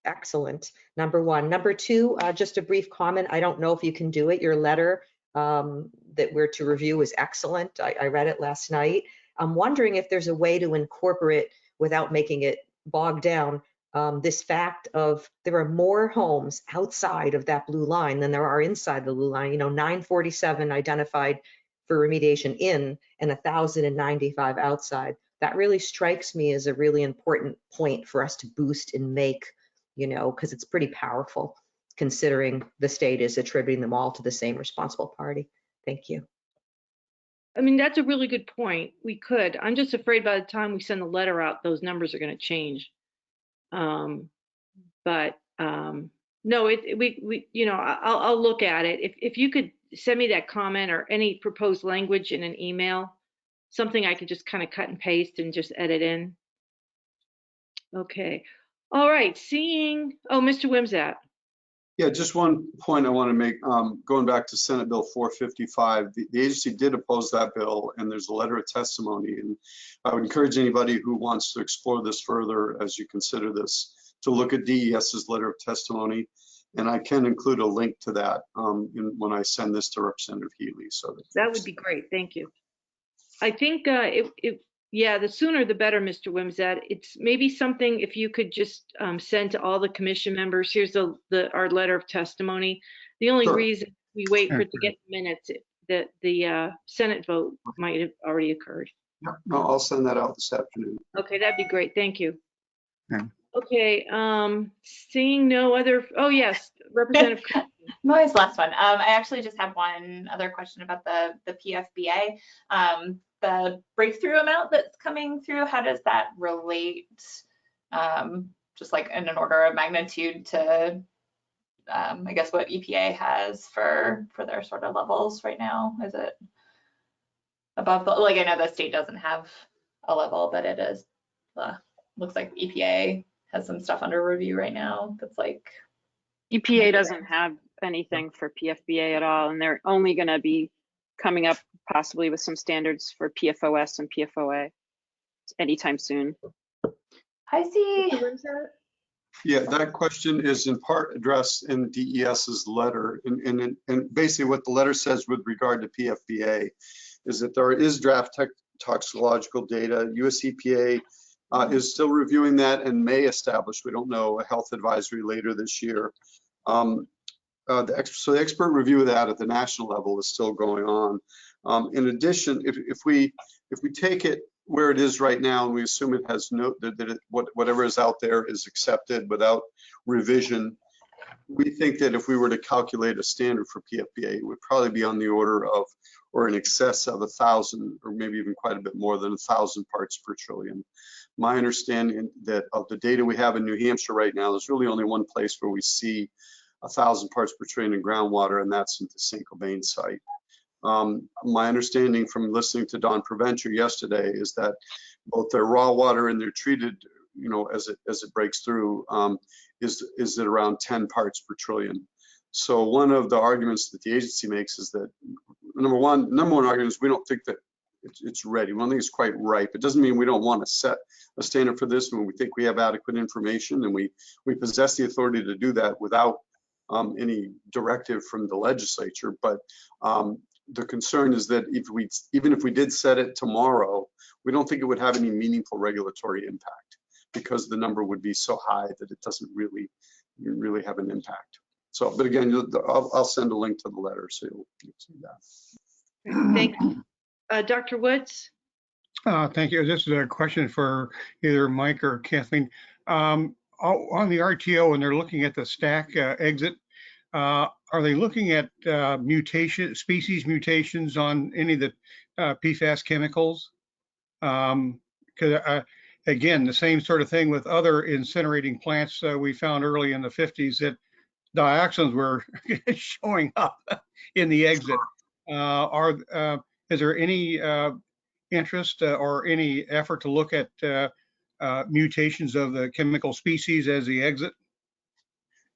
excellent, number one. Number two, just a brief comment. I don't know if you can do it. Your letter that we're to review is excellent. I read it last night. I'm wondering if there's a way to incorporate, without making it bogged down, this fact of there are more homes outside of that blue line than there are inside the blue line. 947 identified for remediation in and 1,095 outside. That really strikes me as a really important point for us to boost and make, because it's pretty powerful considering the state is attributing them all to the same responsible party. Thank you. I mean, that's a really good point. We could. I'm just afraid by the time we send the letter out, those numbers are going to change. No, I'll look at it. If you could send me that comment or any proposed language in an email, something I could just kind of cut and paste and just edit in. Okay. All right. Mr. Wimsatt. Yeah, just one point I want to make, going back to Senate Bill 455, the agency did oppose that bill, and there's a letter of testimony. And I would encourage anybody who wants to explore this further as you consider this to look at DES's letter of testimony. And I can include a link to that when I send this to Representative Healy. So that would be great. Thank you. I think the sooner the better, Mr. Wimsatt. It's maybe something if you could just send to all the commission members. Here's our letter of testimony. The only reason we wait for it to get minutes, that the Senate vote might have already occurred. No, I'll send that out this afternoon. Okay, that'd be great. Thank you. Okay. Okay, seeing no other, yes, Representative. Molly's last one. I actually just have one other question about the PFBA. The breakthrough amount that's coming through, how does that relate, just like in an order of magnitude to, I guess, what EPA has for their sort of levels right now? Is it above, like I know the state doesn't have a level, but it is, looks like EPA has some stuff under review right now that's like. EPA doesn't have anything for PFBA at all, and they're only going to be coming up possibly with some standards for PFOS and PFOA anytime soon. I see. Yeah, that question is in part addressed in DES's letter. And basically what the letter says with regard to PFBA is that there is draft toxicological data. US EPA is still reviewing that and may establish, we don't know, a health advisory later this year. So the expert review of that at the national level is still going on. In addition, if we take it where it is right now and we assume it has whatever is out there is accepted without revision, we think that if we were to calculate a standard for PFBA, it would probably be on the order of or in excess of 1,000 or maybe even quite a bit more than 1,000 parts per trillion. My understanding that of the data we have in New Hampshire right now, there's really only one place where we see 1,000 parts per trillion in groundwater, and that's at the St. Cobain site. My understanding from listening to Don Preventure yesterday is that both their raw water and their treated, as it breaks through, is at around 10 parts per trillion. So one of the arguments that the agency makes is that number one argument is we don't think that it's ready. We don't think it's quite ripe. It doesn't mean we don't want to set a standard for this when we think we have adequate information, and we possess the authority to do that without any directive from the legislature. But the concern is that even if we did set it tomorrow, we don't think it would have any meaningful regulatory impact because the number would be so high that it doesn't really have an impact. So, but again, I'll send a link to the letter so you'll see that. Thank you. Dr. Woods? Thank you. This is a question for either Mike or Kathleen. On the RTO, when they're looking at the stack exit, are they looking at species mutations on any of the PFAS chemicals? Because again, the same sort of thing with other incinerating plants we found early in the 50s that dioxins were showing up in the exit. Is there any interest or any effort to look at mutations of the chemical species as the exit?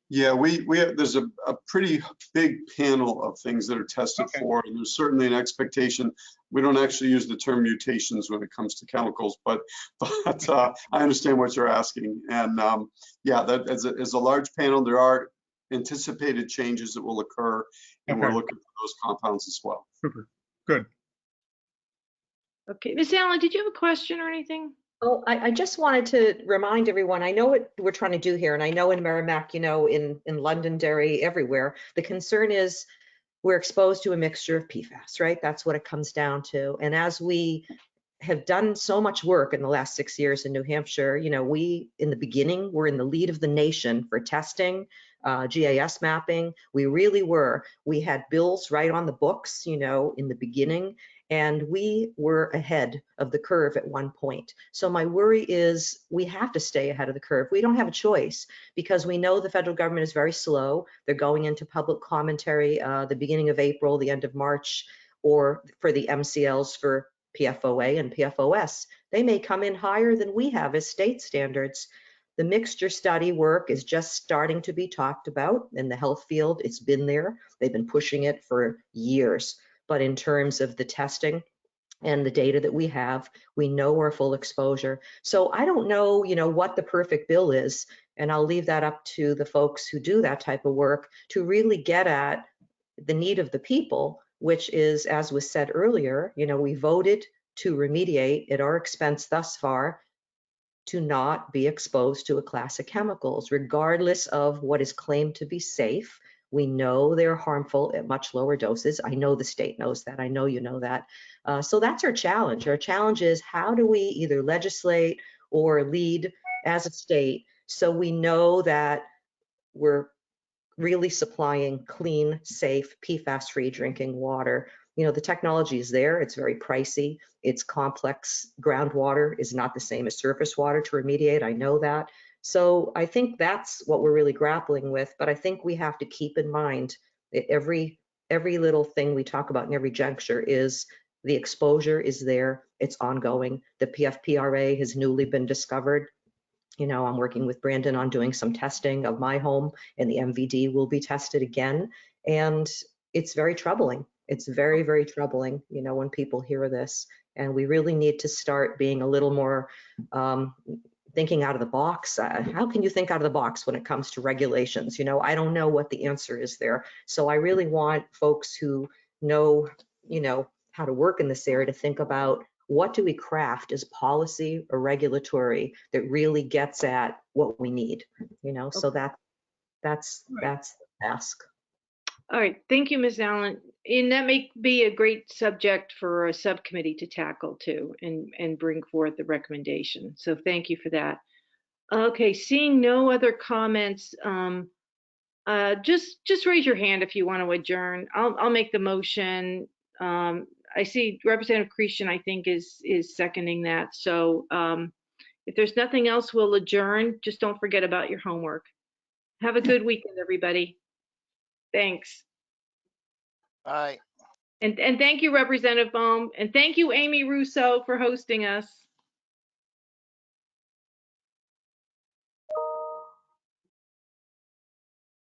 Yeah, there's a pretty big panel of things that are tested for, and there's certainly an expectation. We don't actually use the term mutations when it comes to chemicals, but I understand what you're asking. And yeah, that is a large panel. There are anticipated changes that will occur, and we're looking for those compounds as well. Super, good. Okay, Ms. Allen, did you have a question or anything? Oh, I just wanted to remind everyone, I know what we're trying to do here, and I know in Merrimack, you know, in Londonderry, everywhere, the concern is we're exposed to a mixture of PFAS, right? That's what it comes down to. And as we have done so much work in the last 6 years in New Hampshire, you know, we, in the beginning, were in the lead of the nation for testing, GIS mapping. We really were. We had bills right on the books, you know, in the beginning, and we were ahead of the curve at one point. So my worry is we have to stay ahead of the curve. We don't have a choice because we know the federal government is very slow. They're going into public commentary the beginning of April, the end of March, or for the MCLs for PFOA and PFOS. They may come in higher than we have as state standards. The mixture study work is just starting to be talked about in the health field. It's been there. They've been pushing it for years. But in terms of the testing and the data that we have, we know our full exposure. So I don't know, you know, what the perfect bill is, and I'll leave that up to the folks who do that type of work to really get at the need of the people, which is, as was said earlier, you know, we voted to remediate at our expense thus far to not be exposed to a class of chemicals, regardless of what is claimed to be safe. We know they're harmful at much lower doses. I know the state knows that. I know you know that. So that's our challenge. Our challenge is how do we either legislate or lead as a state so we know that we're really supplying clean, safe, PFAS-free drinking water. You know, the technology is there. It's very pricey. It's complex. Groundwater is not the same as surface water to remediate. I know that. So I think that's what we're really grappling with. But I think we have to keep in mind that every little thing we talk about in every juncture is the exposure is there. It's ongoing. The PFPRA has newly been discovered. You know, I'm working with Brandon on doing some testing of my home, and the MVD will be tested again. And it's very troubling. It's very, very troubling, you know, when people hear this. And we really need to start being a little more thinking out of the box. How can you think out of the box when it comes to regulations? You know, I don't know what the answer is there. So I really want folks who know, you know, how to work in this area to think about what do we craft as policy or regulatory that really gets at what we need, you know, so that's the task. All right, thank you, Ms. Allen. And that may be a great subject for a subcommittee to tackle too and bring forth the recommendation. So thank you for that. Okay, seeing no other comments, just raise your hand if you want to adjourn. I'll make the motion. I see Representative Cretion, I think, is seconding that. So if there's nothing else, we'll adjourn. Just don't forget about your homework. Have a good weekend, everybody. Thanks. All right. And thank you, Representative Bohm. And thank you, Amy Russo, for hosting us.